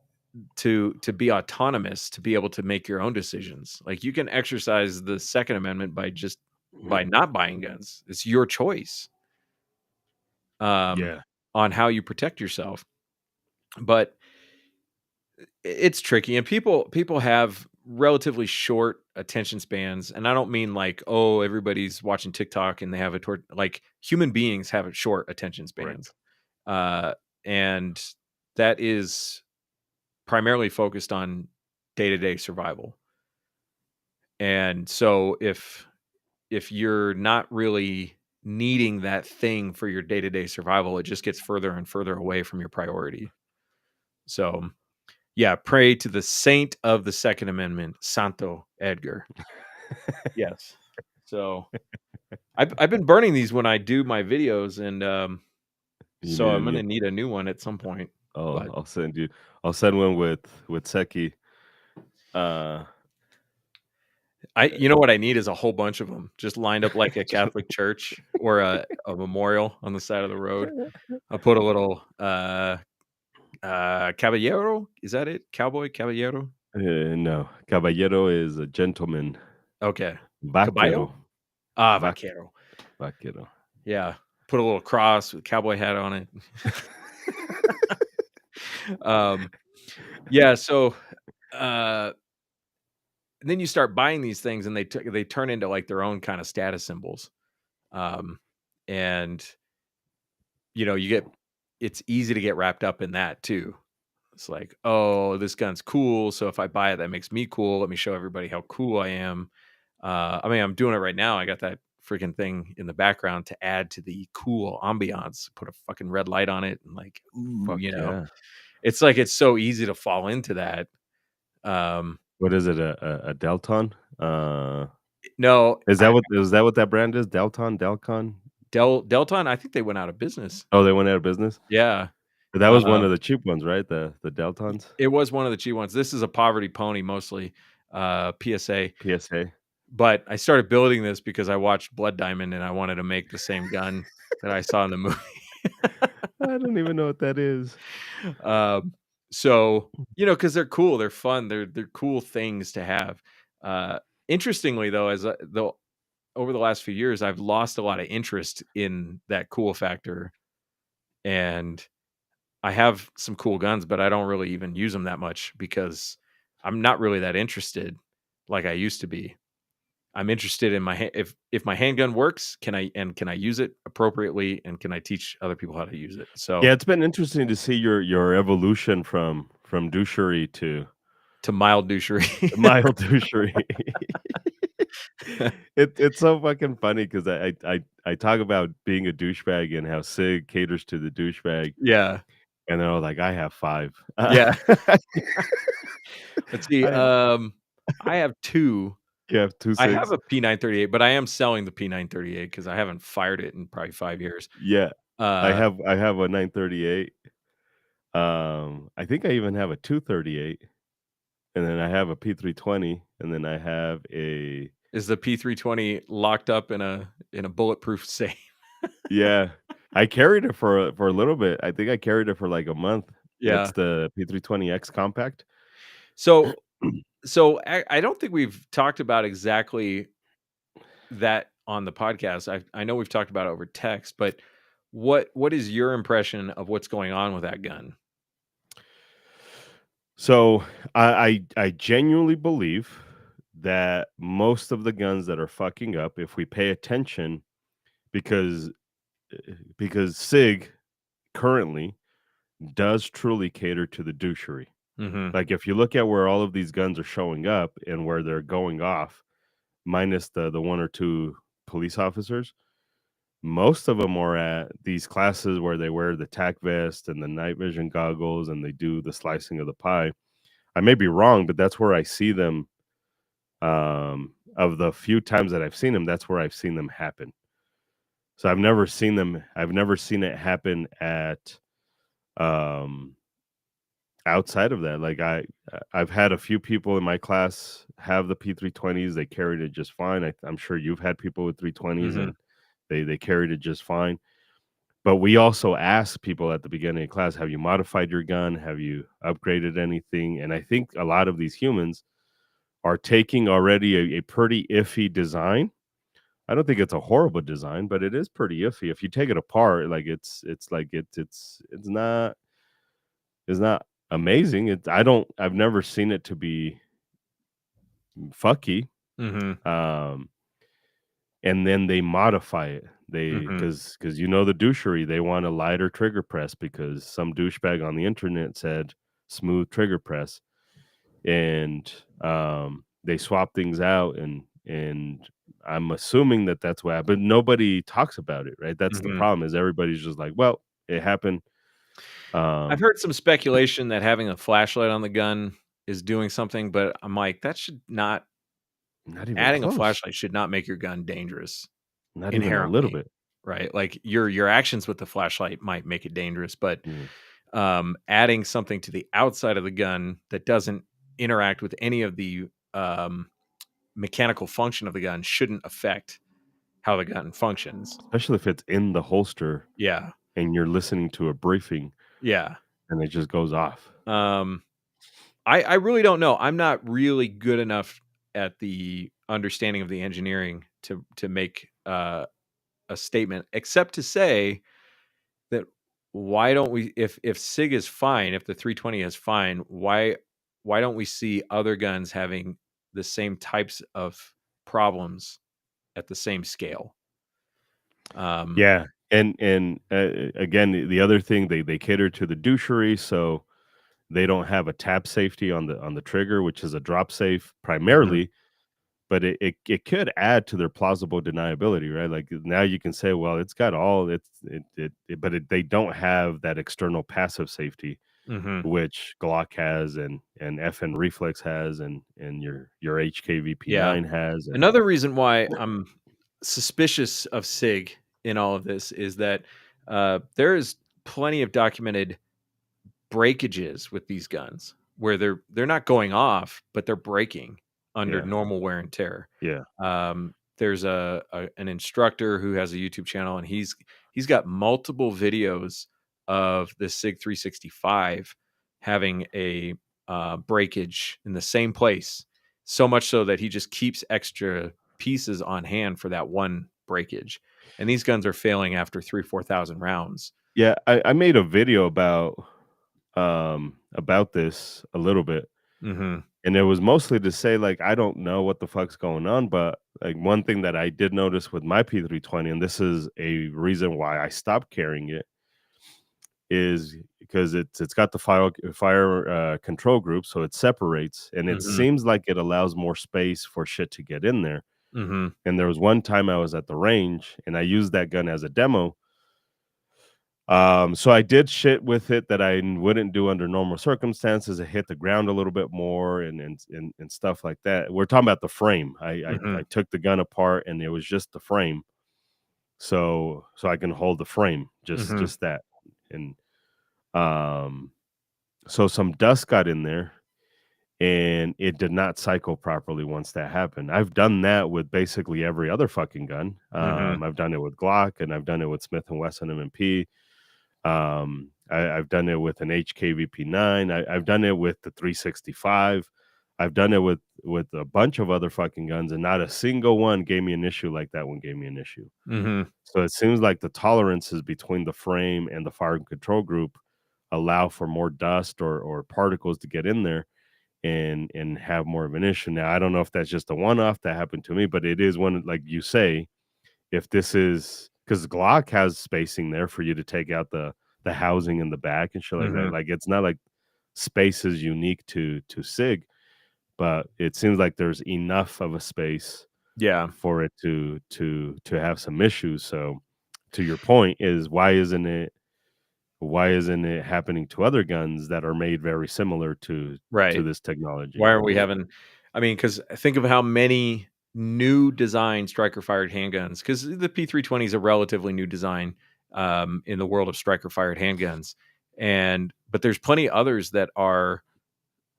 to be autonomous, to be able to make your own decisions. Like you can exercise the Second Amendment by not buying guns. It's your choice um Yeah. on how you protect yourself. But it's tricky, and people have relatively short attention spans, and I don't mean like, oh, everybody's watching TikTok and they have like human beings have a short attention Right. spans. And that is primarily focused on day-to-day survival. And so if you're not really needing that thing for your day-to-day survival, it just gets further and further away from your priority. So, yeah, pray to the saint of the Second Amendment, Santo Edgar. Yes. So, I've been burning these when I do my videos, and You so need a I'm new. gonna need a new one at some point. Oh, But I'll send one with Seki. Uh, you know what I need is a whole bunch of them just lined up like a Catholic church or a memorial on the side of the road. I'll put a little caballero. Is that it? Cowboy caballero. no, caballero is a gentleman. Okay, Vaquero, caballo. Ah, Vac- vaquero. vaquero. Yeah, put a little cross with cowboy hat on it. um, yeah. So, uh, then you start buying these things, and they turn into like their own kind of status symbols. Um, and you get it's easy to get wrapped up in that too. It's like, oh, this gun's cool, so if I buy it, that makes me cool. Let me show everybody how cool I am. I mean, I'm doing it right now. I got that freaking thing in the background to add to the cool ambiance. Put a fucking red light on it, and like, ooh, Fuck yeah. it's like it's so easy to fall into that. Um, What is it? A Delton? no, Is that what that brand is? Delton, Delcon? Delton. I think they went out of business. Oh, they went out of business. Yeah, That was one um, of the cheap ones, right? The Deltons, it was one of the cheap ones. This is a poverty pony mostly, PSA. PSA. But I started building this because I watched Blood Diamond and I wanted to make the same gun that I saw in the movie. I don't even know what that is. Um, so, because they're cool, they're fun, they're cool things to have. Uh, Interestingly, though, though over the last few years, I've lost a lot of interest in that cool factor, and I have some cool guns, but I don't really even use them that much because I'm not really that interested like I used to be. I'm interested in if my handgun works, can I use it appropriately, and can I teach other people how to use it? Yeah, So it's been interesting to see your evolution from douchery to to mild douchery. Mild douchery. It's so fucking funny because I talk about being a douchebag and how Sig caters to the douchebag, Yeah. and they're all like, "I have 5." Yeah. Let's see, I I have 2. You have 2 I have Sigs? a P938, but I am selling the P938 because I haven't fired it in probably 5 years. Yeah. Uh, I have a 938. I think I even have a 238, and then I have a P320, and then I have a is the P320 locked up in a bulletproof safe? yeah. I carried it for a little bit. I think I carried it for, like, a month. It's Yeah. the P320X compact. So I don't think we've talked about exactly that on the podcast. I know we've talked about it over text, but what is your impression of what's going on with that gun? So, I genuinely believe that most of the guns that are fucking up, if we pay attention, because SIG currently does truly cater to the douchery. Mhm. Like, if you look at where all of these guns are showing up and where they're going off, minus the 1 or 2 police officers, most of them are at these classes where they wear the tack vest and the night vision goggles, and they do the slicing of the pie. I may be wrong, but that's where I see them. Of the few times that I've seen them, that's where I've seen them happen. So I've never seen it happen at um outside of that. Like I've had a few people in my class have the P320s. They carried it just fine. I'm sure you've had people with 320s Mhm. and they carried it just fine. But we also ask people at the beginning of class, have you modified your gun? Have you upgraded anything? And I think a lot of these humans are taking already a pretty iffy design. I don't think it's a horrible design, but it is pretty iffy. If you take it apart, like it's like it's not amazing. I've never seen it to be fucky. Mhm. Um, and then they modify it. They Mhm. because you know the douchery, they want a lighter trigger press because some douchebag on the internet said smooth trigger press. And they swap things out and I'm assuming that that's what happened. Nobody talks about it, right? That's the Mhm. problem is everybody's just like, well, it happened. I've Um, heard some speculation that having a flashlight on the gun is doing something, but I'm like, that should not Not even adding a close. flashlight should not make your gun dangerous Not even a little inherently, bit. right? Like your actions with the flashlight might make it dangerous, but Yeah. adding something to the outside of the gun that doesn't interact with any of the mechanical function of the gun shouldn't affect how the gun functions. Especially if it's in the holster Yeah. and you're listening to a briefing Yeah. and it just goes off. Um, I really don't know. I'm not really good enough at the understanding of the engineering to make a statement, except to say that why don't we if SIG is fine, if the 320 is fine, why don't we see other guns having the same types of problems at the same scale? Um, Yeah. And again, the other thing they cater to the douchery, so they don't have a tap safety on the trigger, which is a drop safe mhm, primarily. But it could add to their plausible deniability, right? Like, now you can say, "Well, it's got all but they don't have that external passive safety, mhm. which Glock has and FN Reflex has and your Yeah. HKVP9 has, and Another reason why I'm suspicious of SIG in all of this is that there is plenty of documented breakages with these guns where they're not going off, but they're breaking under yeah, normal wear and tear. yeah. There's an instructor who has a YouTube channel, and he's got multiple videos of the Sig 365 having a breakage in the same place, so much so that he just keeps extra pieces on hand for that one breakage. And these guns are failing after 3,000-4,000 rounds. Yeah, I made a video about this a little bit. Hmm. And it was mostly to say, like, I don't know what the fuck's going on, but, like, one thing that I did notice with my P320, and this is a reason why I stopped carrying it, is because it's got the fire control group, so it separates, and it Mhm. seems like it allows more space for shit to get in there. Mhm. And there was one time I was at the range and I used that gun as a demo. So I did shit with it that I wouldn't do under normal circumstances. It hit the ground a little bit more and stuff like that. We're talking about the frame. I Mhm. took the gun apart and it was just the frame. So I can hold the frame, Mhm. just that. And um so some dust got in there and it did not cycle properly once that happened. I've done that with basically every other fucking gun. Mhm. I've done it with Glock and I've done it with Smith and Wesson M&P. I've done it with an HKVP9. I've done it with the 365. I've done it with a bunch of other fucking guns, and not a single one gave me an issue like that one gave me an issue. Mhm. So it seems like the tolerances between the frame and the fire control group allow for more dust or particles to get in there and have more of an issue. Now I don't know if that's just a one off that happened to me, but it is one like you say, if this is because Glock has spacing there for you to take out the housing in the back and shit like that. Mhm. Like it's not like space is unique to SIG, but it seems like there's enough of a space Yeah. for it to have some issues. So to your point is why isn't it happening to other guns that are made very similar to Right. this technology? Why aren't we having I mean, because think of how many new design striker-fired handguns, because the P320 is a relatively new design, in the world of striker-fired handguns, but there's plenty others that are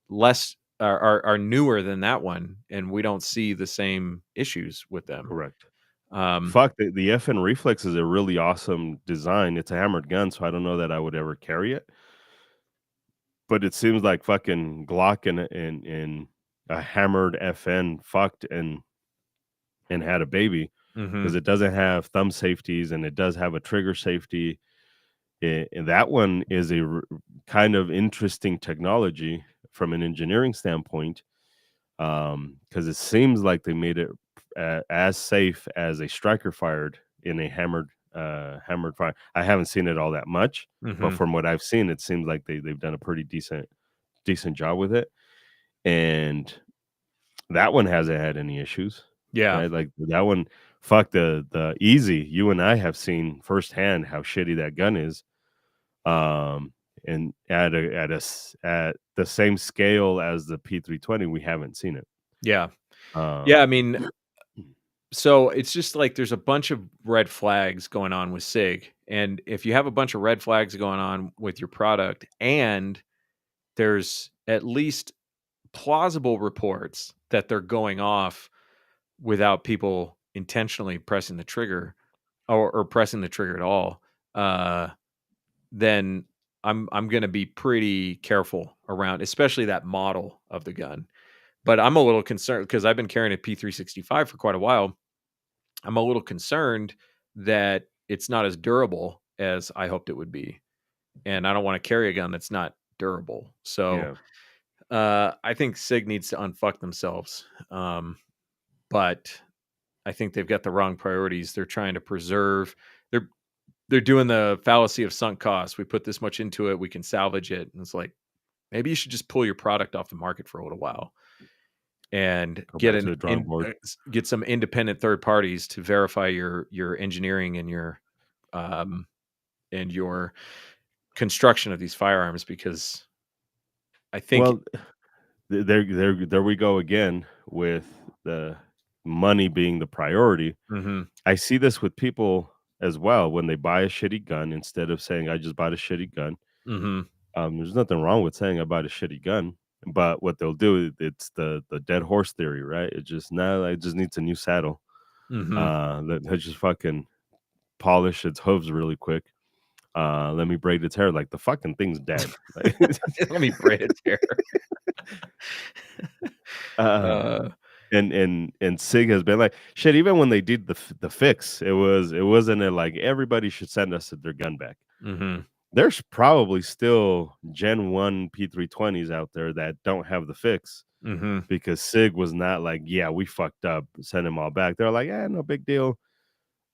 less are newer than that one, and we don't see the same issues with them. Correct. Um Fuck, the FN Reflex is a really awesome design. It's a hammered gun, so I don't know that I would ever carry it. But it seems like fucking Glock and a hammered FN fucked and had a baby because Mhm. it doesn't have thumb safeties and it does have a trigger safety. And that one is kind of interesting technology from an engineering standpoint, because it seems like they made it as safe as a striker fired in a hammered fire. I haven't seen it all that much, but Mhm. from what I've seen, it seems like they've done a pretty decent job with it. And that one hasn't had any issues, Yeah. right? Like that one, fuck the easy. You and I have seen firsthand how shitty that gun is. Um, and at the same scale as the P320, we haven't seen it. Yeah. Yeah, I Um, mean, so it's just like there's a bunch of red flags going on with SIG. And if you have a bunch of red flags going on with your product, and there's at least plausible reports that they're going off without people intentionally pressing the trigger or pressing the trigger at all, uh, then I'm gonna be pretty careful around, especially that model of the gun. But I'm a little concerned because I've been carrying a P365 for quite a while. I'm a little concerned that it's not as durable as I hoped it would be, and I don't want to carry a gun that's not durable. So yeah. I think SIG needs to unfuck themselves. But I think they've got the wrong priorities. They're trying to preserve. They're they're doing the fallacy of sunk costs. We put this much into it, we can salvage it, and it's like maybe you should just pull your product off the market for a little while and Go back to the drawing board. get some independent third parties to verify your engineering um and your construction of these firearms, because I think Well, there we go again with the money being the priority. Mhm. I see this with people as well when they buy a shitty gun instead of saying I just bought a shitty gun. Mhm. There's nothing wrong with saying I bought a shitty gun, but what they'll do, it's the dead horse theory, right? It just now it just needs a new saddle. Mhm. Let's just fucking polish its hooves really quick. Let me braid its hair. Like the fucking thing's dead. Like, Let me braid its hair. uh, Uh, and Sig has been like shit. Even when they did the fix, it wasn't like everybody should send us their gun back. mhm. There's probably still Gen 1 P320s out there that don't have the fix Mhm. because Sig was not like, yeah, we fucked up, send them all back. They're like, no big deal.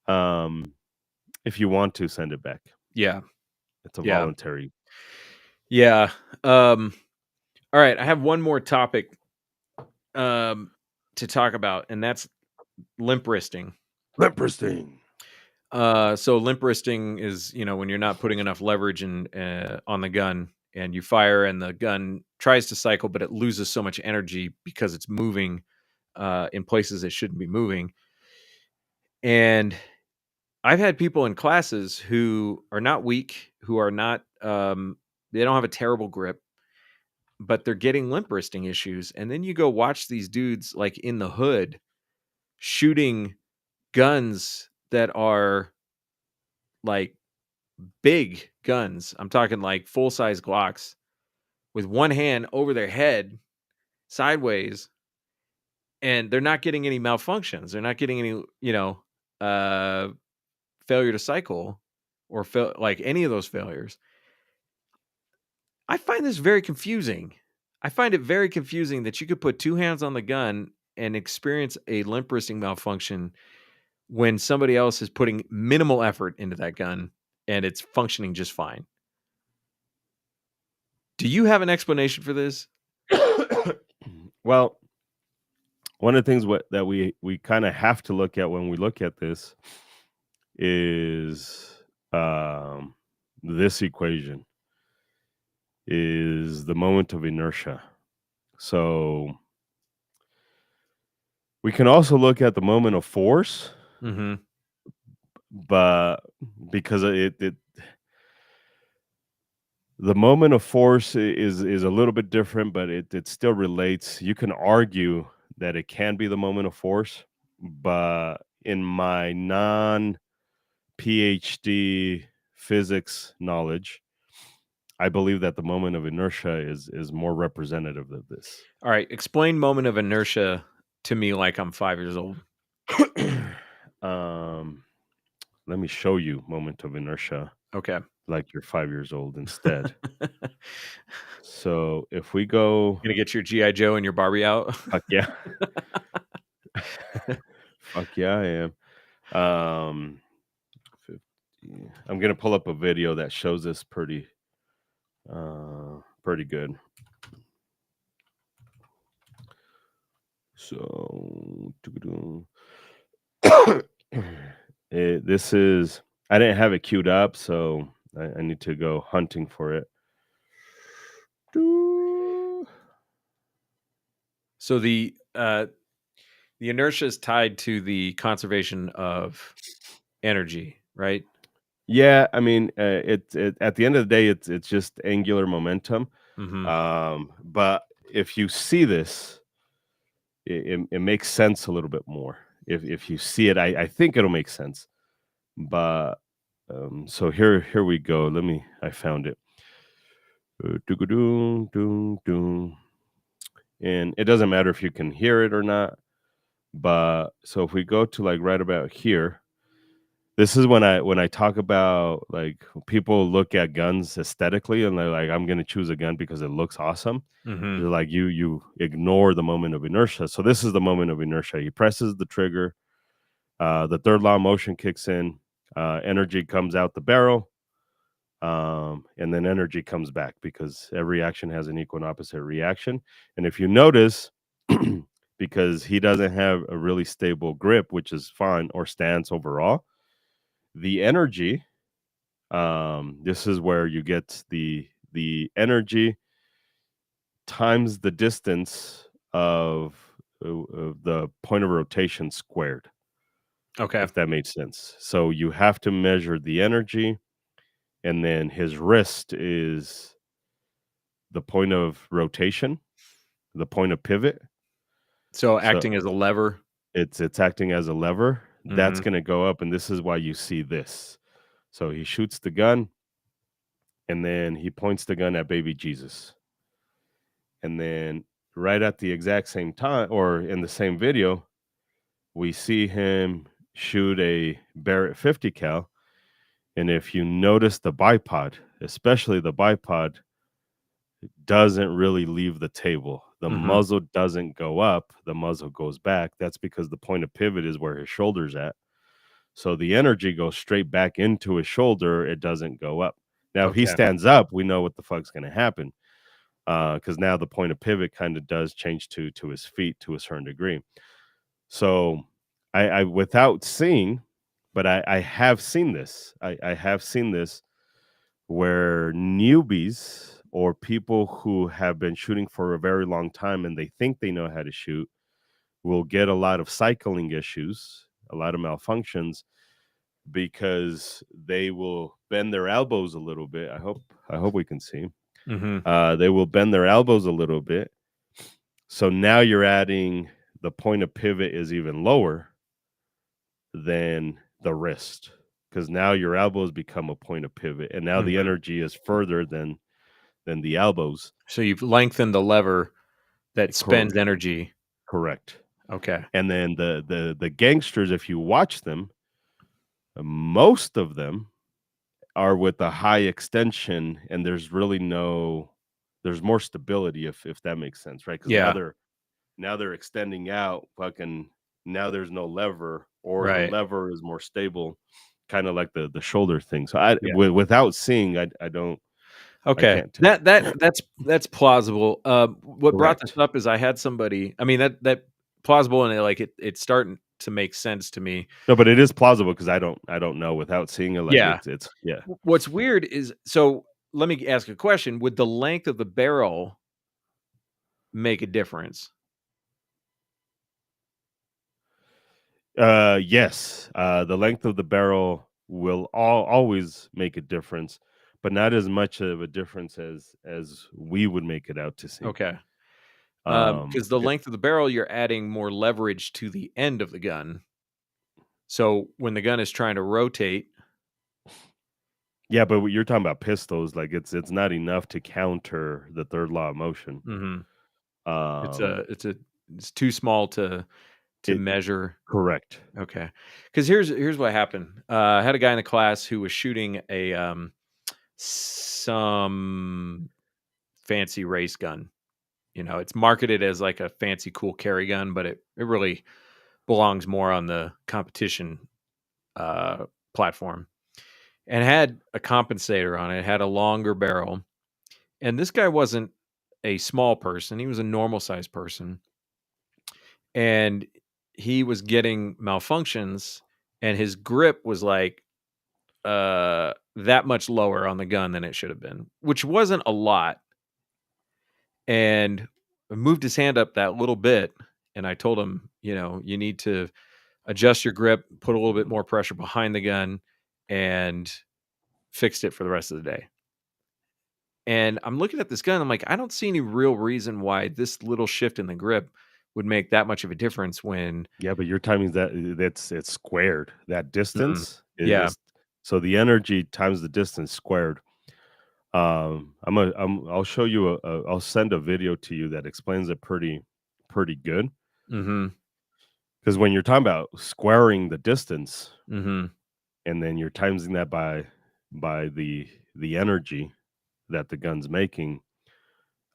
Um, if you want to send it back. Yeah. It's a Yeah. voluntary. Yeah. All right. I have one more topic to talk about, and that's limp wristing. Limp wristing. So limp wristing is, when you're not putting enough leverage on the gun and you fire and the gun tries to cycle, but it loses so much energy because it's moving in places it shouldn't be moving. And I've had people in classes who are not weak, who are not, they don't have a terrible grip, but they're getting limp wristing issues. And then you go watch these dudes like in the hood shooting guns that are like big guns. I'm talking like full size Glocks with one hand over their head sideways, and they're not getting any malfunctions. They're not getting any, failure to cycle or like any of those failures. I find this very confusing. I find it very confusing that you could put two hands on the gun and experience a limp wristing malfunction when somebody else is putting minimal effort into that gun and it's functioning just fine. Do you have an explanation for this? Well, one of the things that we kind of have to look at when we look at this is this equation is the moment of inertia. So we can also look at the moment of force, but because the moment of force is a little bit different, but it still relates. You can argue that it can be the moment of force, but in my non-PhD physics knowledge, I believe that the moment of inertia is more representative of this. All right, explain moment of inertia to me like I'm 5 years old. Let me show you moment of inertia. Okay. Like you're 5 years old instead. So if we go, Gonna get your G.I. Joe and your Barbie out? fuck yeah. Fuck yeah, I am. 50. I'm gonna pull up a video that shows this pretty good. So this is, I didn't have it queued up, so I need to go hunting for it. So the inertia is tied to the conservation of energy, right? Yeah, I mean, it at the end of the day, it's just angular momentum. But if you see this, it makes sense a little bit more. If you see it, I think it'll make sense. But so here we go. I found it. And it doesn't matter if you can hear it or not. But so if we go to like right about here, this is when I talk about like people look at guns aesthetically and they're like, I'm gonna choose a gun because it looks awesome. They're like, you ignore the moment of inertia. So this is the moment of inertia. He presses the trigger, the third law of motion kicks in, energy comes out the barrel, and then energy comes back because every action has an equal and opposite reaction. And if you notice, because he doesn't have a really stable grip, which is fine, or stance overall, the energy, this is where you get the energy times the distance of the point of rotation squared. Okay. If that made sense. So you have to measure the energy, and then his wrist is the point of rotation, the point of pivot. So acting as a lever. It's acting as a lever. That's going to go up, and this is why you see this. So he shoots the gun, and then he points the gun at baby Jesus. And then right at the exact same time, or in the same video, we see him shoot a Barrett 50 cal. And if you notice the bipod, especially the bipod, doesn't really leave the table. The muzzle doesn't go up, the muzzle goes back. That's because the point of pivot is where his shoulder's at. So the energy goes straight back into his shoulder. It doesn't go up. Now, if he Okay. stands up, we know what the fuck's gonna happen. Because now the point of pivot kind of does change to his feet to a certain degree. So I without seeing, but I have seen this. I have seen this where newbies or people who have been shooting for a very long time and they think they know how to shoot will get a lot of cycling issues, a lot of malfunctions because they will bend their elbows a little bit. I hope we can see. Mm-hmm. They will bend their elbows a little bit. So now you're adding the point of pivot is even lower than the wrist because now your elbows become a point of pivot and now the Mm-hmm. energy is further than the elbows. So you've lengthened the lever that Cor- spends energy. Correct. Okay. And then the gangsters, if you watch them, most of them are with a high extension and there's more stability if that makes sense, right? Because Yeah. now they're extending out fucking now there's no lever or the Right. lever is more stable, kind of like the shoulder thing. So I Yeah. without seeing, I Okay. can't tell. That's plausible. What brought this Correct. up is I had somebody. I mean that plausible and it's starting to make sense to me. No, but it is plausible because I don't know without seeing it. Like Yeah. it's yeah. What's weird is so. Let me ask a question: would the length of the barrel make a difference? Yes. The length of the barrel will always make a difference, but not as much of a difference as we would make it out to see. Okay. Um, Because the eh, length of the barrel, you're adding more leverage to the end of the gun. So when the gun is trying to rotate, yeah, but you're talking about pistols, like it's not enough to counter the third law of motion. mhm, it's Um, a it's a it's too small to it measure. correct. Okay, because here's what happened. I had a guy in the class who was shooting some fancy race gun. You know, it's marketed as like a fancy, cool carry gun, but it really belongs more on the competition platform. And had a compensator on it. Had a longer barrel, and this guy wasn't a small person; he was a normal sized person, and he was getting malfunctions, and his grip was like that much lower on the gun than it should have been, which wasn't a lot. And I moved his hand up that little bit, and I told him, you know, you need to adjust your grip, put a little bit more pressure behind the gun, and fixed it for the rest of the day. And I'm looking at this gun, I'm like, I don't see any real reason why this little shift in the grip would make that much of a difference when Yeah, but your timing that's it's squared. That Mhm. distance Yeah. is so the energy times the distance squared. I'll show you I'll send a video to you that explains it pretty good. Mhm. Because when you're talking about squaring the distance Mhm. and then you're timesing that by the energy that the gun's making,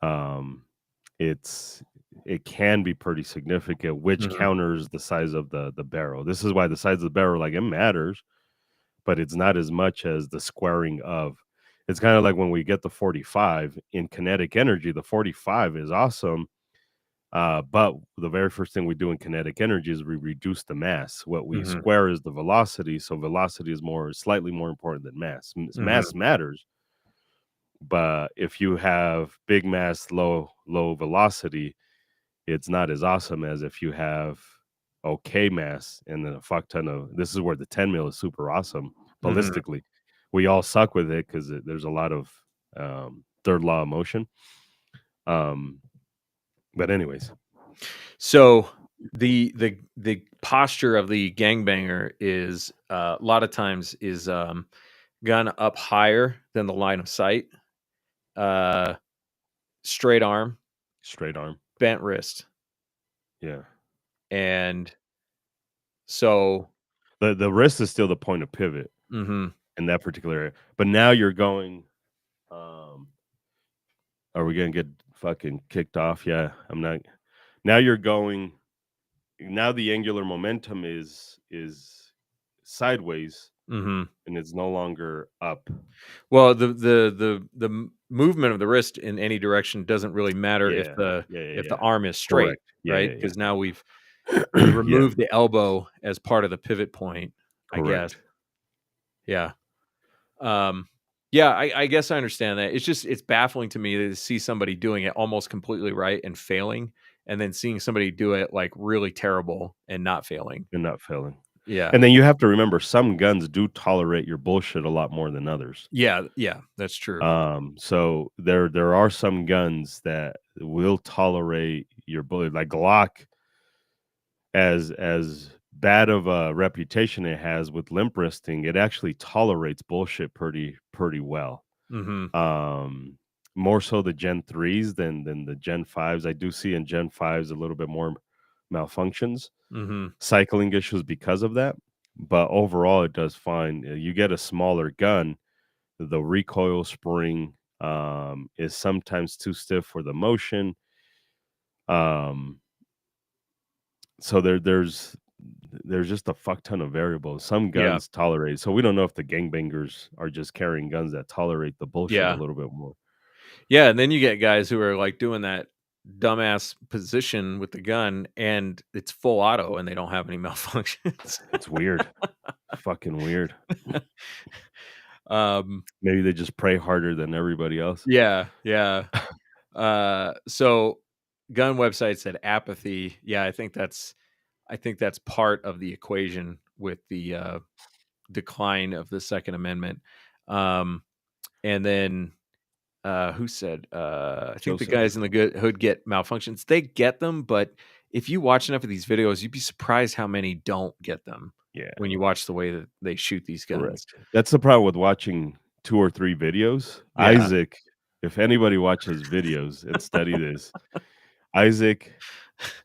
um, it's it can be pretty significant, which Mhm. counters the size of the barrel. This is why the size of the barrel, like it matters, but it's not as much as the squaring of. It's kind of like when we get the 45 in kinetic energy. The 45 is awesome. But the very first thing we do in kinetic energy is we reduce the mass. What we Mhm. square is the velocity. So velocity is slightly more important than mass. Mhm. Mass matters, but if you have big mass, low velocity, it's not as awesome as if you have okay mass and then a fuck ton of. This is where the 10 mil is super awesome Mhm. ballistically. We all suck with it because there's a lot of third law of motion. Um, but anyways, So the posture of the gangbanger is a lot of times is gun up higher than the line of sight, uh, straight arm, straight arm, bent wrist, yeah. and so The wrist is still the point of pivot mhm, in that particular area. But now you're going, um, are we gonna get fucking kicked off? Yeah, I'm not. Now you're going. Now the angular momentum is sideways. Mhm. and it's no longer up. Well, the movement of the wrist in any direction doesn't really matter Yeah. Yeah, yeah, if the yeah. arm is straight, Correct. Yeah, right? yeah, Because yeah. now we Yeah, removed the elbow as part of the pivot point, I guess. correct. Yeah. Um, yeah, I guess I understand that. It's baffling to me to see somebody doing it almost completely right and failing, and then seeing somebody do it, like, really terrible and not failing. And not failing. Yeah. And then you have to remember some guns do tolerate your bullshit a lot more than others. Yeah, yeah, that's true. So there are some guns that will tolerate your bullet, like Glock, as bad of a reputation it has with limp wristing, it actually tolerates bullshit pretty well. Mhm, Um, More so the Gen 3s than the Gen 5s. I do see in Gen 5s a little bit more malfunctions, mhm. cycling issues because of that. But overall, it does fine. You get a smaller gun, the recoil spring is sometimes too stiff for the motion. Um, so there's just a fuck ton of variables. Some Yeah, guns tolerate. So we don't know if the gangbangers are just carrying guns that tolerate the bullshit a yeah. little bit more. Yeah, and then you get guys who are, like, doing that dumbass position with the gun, and it's full auto, and they don't have any malfunctions. It's weird. Fucking weird. Um, Maybe they just pray harder than everybody else. yeah, yeah. So gun website said apathy. Yeah, I think that's part of the equation with the, decline of the Second Amendment. Um, and then, who said, I think the Joseph. guys in the good hood get malfunctions. They get them, but if you watch enough of these videos, you'd be surprised how many don't get them Yeah, when you watch the way that they shoot these guns. correct. That's the problem with watching 2 or 3 videos. Yeah. Isaac, if anybody watches videos and study this, Isaac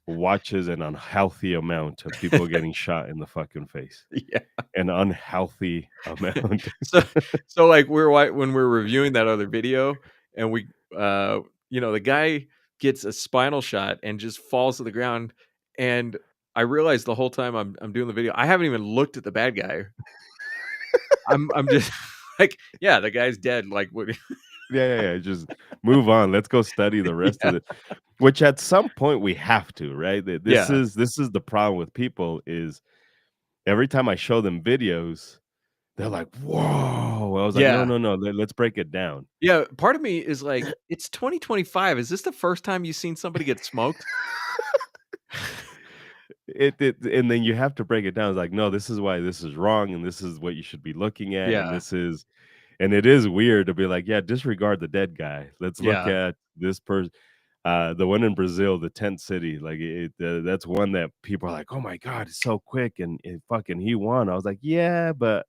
watches an unhealthy amount of people getting shot in the fucking face. Yeah. An unhealthy amount. So so, like, when we're reviewing that other video and the guy gets a spinal shot and just falls to the ground, and I realized the whole time I'm doing the video, I haven't even looked at the bad guy. I'm just like, "Yeah, the guy's dead," like, what. Yeah, yeah, yeah, just move on. Let's go study the rest Yeah, of it. Which at some point we have to, right? This yeah, is the problem with people is every time I show them videos, they're like, "Whoa." I was like, "No, yeah, no, no, let's break it down." yeah, part of me is like, "It's 2025, is this the first time you've seen somebody get smoked?" It and then you have to break it down. It's like, "No, this is why this is wrong, and this is what you should be looking at, and Yeah, this is." And it is weird to be like, "Yeah, disregard the dead guy. Let's look yeah, at this person." The one in Brazil, the tent city, like that's one that people are like, "Oh my god, it's so quick and fucking he won." I was like, "Yeah, but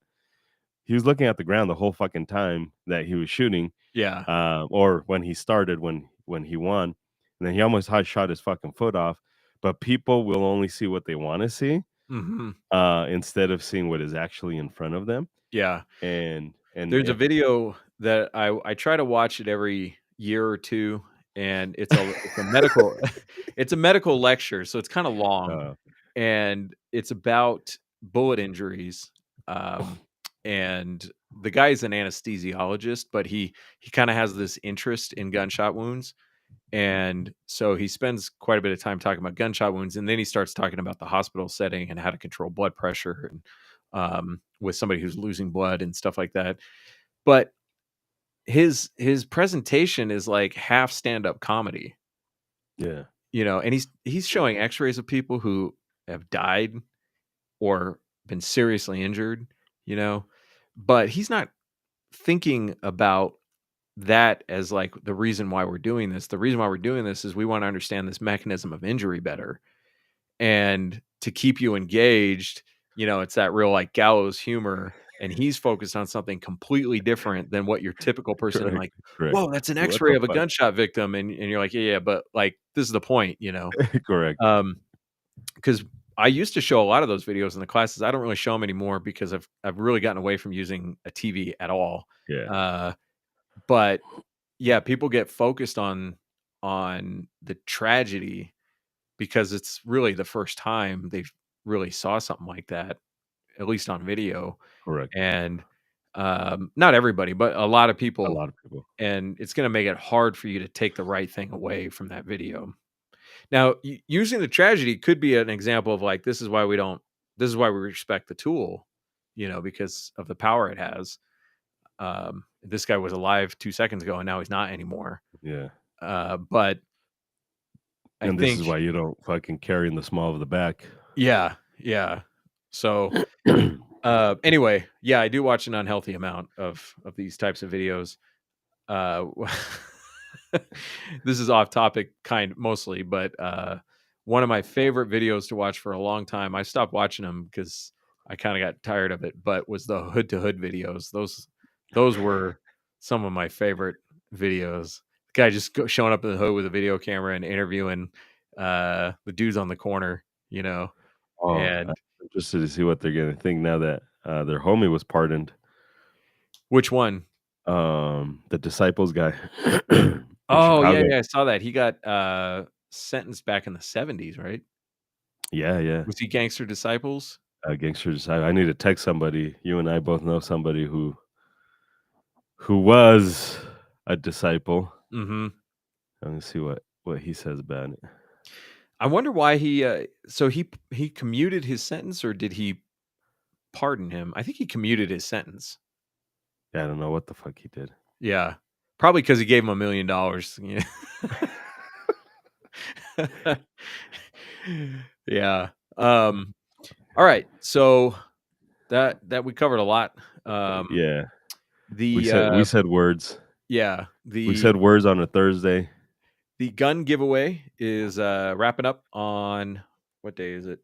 he was looking at the ground the whole fucking time that he was shooting, yeah, or when he started when he won, and then he almost hot shot his fucking foot off." But people will only see what they want to see, mhm, instead of seeing what is actually in front of them. yeah. And There's a if video that I try to watch it every year or 2, and it's a medical it's a medical lecture, so it's kinda long, uh, and it's about bullet injuries, um, and the guy's an anesthesiologist, but he kinda has this interest in gunshot wounds, and so he spends quite a bit of time talking about gunshot wounds, and then he starts talking about the hospital setting and how to control blood pressure and, with somebody who's losing blood and stuff like that. But his presentation is like half stand-up comedy, yeah, and he's showing X-rays of people who have died or been seriously injured, you know, but he's not thinking about that as like the reason why we're doing this. The reason why we're doing this is we want to understand this mechanism of injury better. And to keep you engaged, it's that real, like, gallows humor, and he's focused on something completely different than what your typical person, correct, like, correct. "Whoa, that's an What X-ray the of a fuck? gunshot victim," and you're like, "Yeah, yeah, but, like, this is the point," Correct. Um, because I used to show a lot of those videos in the classes. I don't really show them anymore because I've really gotten away from using a TV at all. Yeah. Uh, but yeah, people get focused on the tragedy because it's really the first time they really saw something like that. at least on video. Correct. And not everybody, but a lot of A people. lot of people. And it's going to make it hard for you to take the right thing away from that video. Now, using the tragedy could be an example of like, this is why we respect the tool, because of the power it has. This guy was alive 2 seconds ago and now he's not anymore. Yeah. But I And this think, is why you don't fucking carry in the small of the back. yeah. So anyway, yeah, I do watch an unhealthy amount of these types of videos. This is off topic mostly, but one of my favorite videos to watch for a long time, I stopped watching them because I kind of got tired of it, but was the hood to hood videos. Those were some of my favorite videos. The guy just showing up in the hood with a video camera and interviewing the dudes on the corner, Oh, and I'm interested to see what they're gonna think now that their homie was pardoned. which one? The Disciples guy. Oh, Chicago. yeah, I saw that. He got sentenced back in the 70s, right? Yeah. Was he Gangster Disciples? Gangster Disciple. I need to text somebody. You and I both know somebody who was a disciple. Mm-hmm. I'm gonna see what he says about it. I wonder why he commuted his sentence, or did he pardon him? I think he commuted his sentence. Yeah, I don't know what the fuck he did. Yeah, probably because he gave him $1 million. Yeah. All right. So that we covered a lot. Yeah. We said words. Yeah. We said words on a Thursday. The gun giveaway is wrapping up on, what day is it?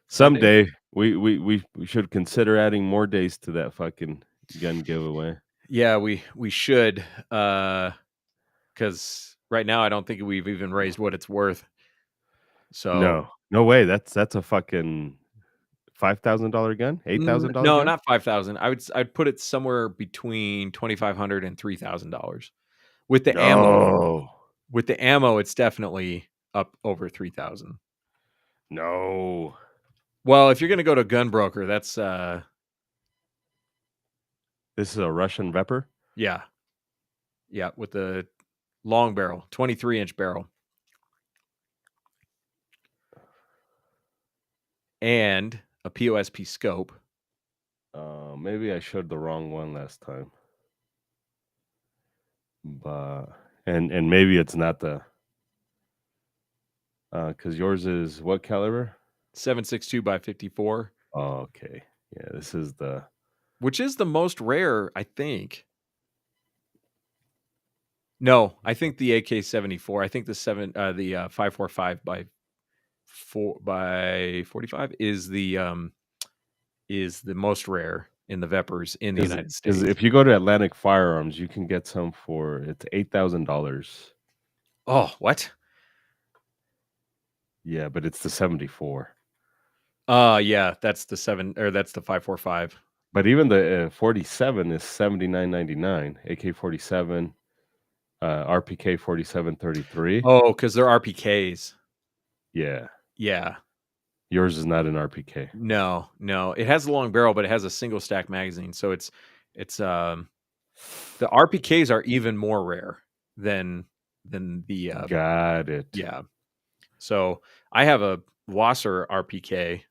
Someday we should consider adding more days to that fucking gun giveaway. Yeah, we should, because right now I don't think we've even raised what it's worth. So no way. That's a fucking $5,000 gun, $8,000 no, gun? not 5,000. I'd put it somewhere between $2,500 and $3,000 with the ammo. No. With the ammo, it's definitely up over 3,000. No. Well, if you're gonna go to gun broker, that's this is a Russian Vepr? Yeah, with the long barrel, 23-inch barrel, and a POSP scope. Maybe I showed the wrong one last time, but and maybe it's not the because yours is what caliber? 7.62 by 54. Oh, okay. Yeah, this is which is the most rare, I think. No, I think the AK-74. I think the 545 by 45 is the most rare in the Veprs in the United States. Because if you go to Atlantic Firearms, you can get some for it's $8,000. Oh, what? Yeah, but it's the 74. Yeah, that's the 545. But even the 47 is $79.99. AK-47, RPK 4733. Oh, because they're RPKs. Yeah. Yeah. Yours is not an RPK. No. It has a long barrel, but it has a single stack magazine. So it's the RPKs are even more rare than the Got it. Yeah. So I have a Wasser RPK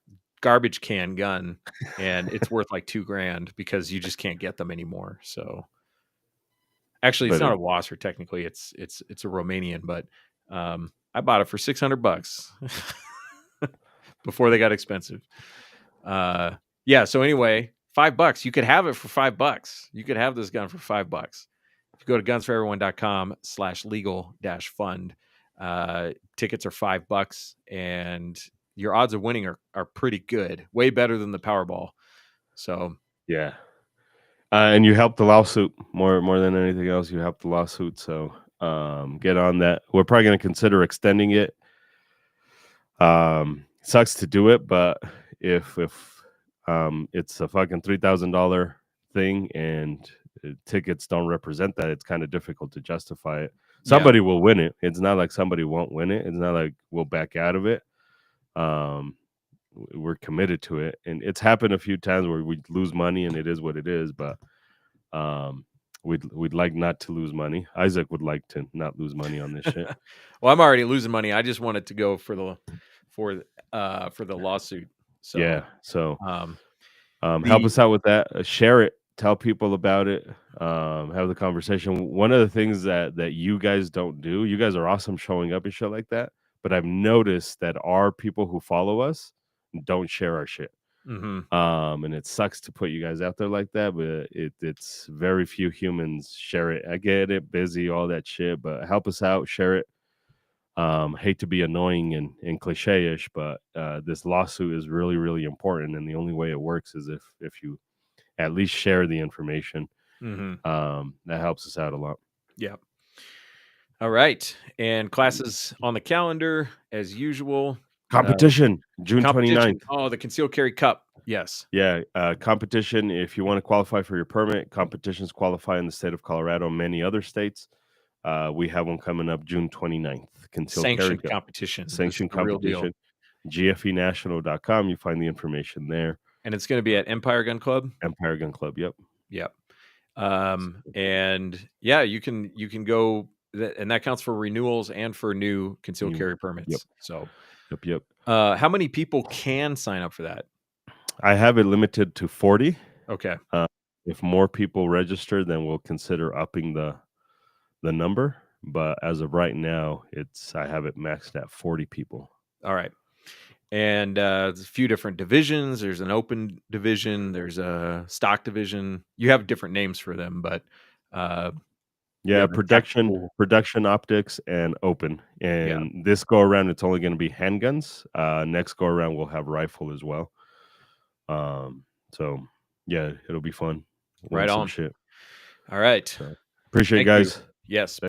garbage can gun, and it's worth like $2,000 because you just can't get them anymore. So actually, it's not a Wasser technically. It's a Romanian, but I bought it for $600 before they got expensive. Yeah. So anyway, $5. You could have it for $5. You could have this gun for $5. If you go to gunsforeveryone.com/legal-fund, tickets are $5, and your odds of winning are pretty good, way better than the Powerball. So yeah, and you helped the lawsuit more than anything else. You helped the lawsuit, so get on that. We're probably going to consider extending it. Sucks to do it, but if it's a fucking $3,000 thing and tickets don't represent that, it's kind of difficult to justify it. Somebody will win it. It's not like somebody won't win it. It's not like we'll back out of it. we're committed to it. And it's happened a few times where we lose money, and it is what it is. But um, we'd like not to lose money. Isaac would like to not lose money on this shit. Well, I'm already losing money. I just wanted to go for the lawsuit. So Yeah. So um, help the us out with that. Share it. Tell people about it. Have the conversation. One of the things that you guys don't do, you guys are awesome showing up and shit like that. But I've noticed that our people who follow us don't share our shit. mhm. And it sucks to put you guys out there like that, but it's very few humans share it. I get it, busy, all that shit, but help us out, share it. Hate to be annoying and cliche-ish, but this lawsuit is really, really important, and the only way it works is if you at least share the information. Mhm. That helps us out a lot. Yeah. All right. And classes on the calendar as usual. Competition, June Competition. 29th. Oh, the Concealed Carry Cup. Yes. Yeah, competition. If you want to qualify for your permit, competitions qualify in the state of Colorado and many other states. We have one coming up June 29th. Concealed Carry Sanctioned Cup. competition. This is Sanctioned the real deal. competition. GFEnational.com. You find the information there. And it's going to be at Empire Gun Club. Empire Gun Club. Yep. Yep. And yeah, you can go, and that counts for renewals and for new concealed carry permits. Yep. So, Yep. how many people can sign up for that? I have it limited to 40. Okay. If more people register, then we'll consider upping the number. But as of right now, I have it maxed at 40 people. All right. And there's a few different divisions. There's an open division. There's a stock division. You have different names for them, but yeah, the production optics and open. And this go around, it's only going to be handguns. Next go around, we'll have rifle as well. So yeah, it'll be fun. Right on. Shit. All right. So, appreciate it, guys. Yes.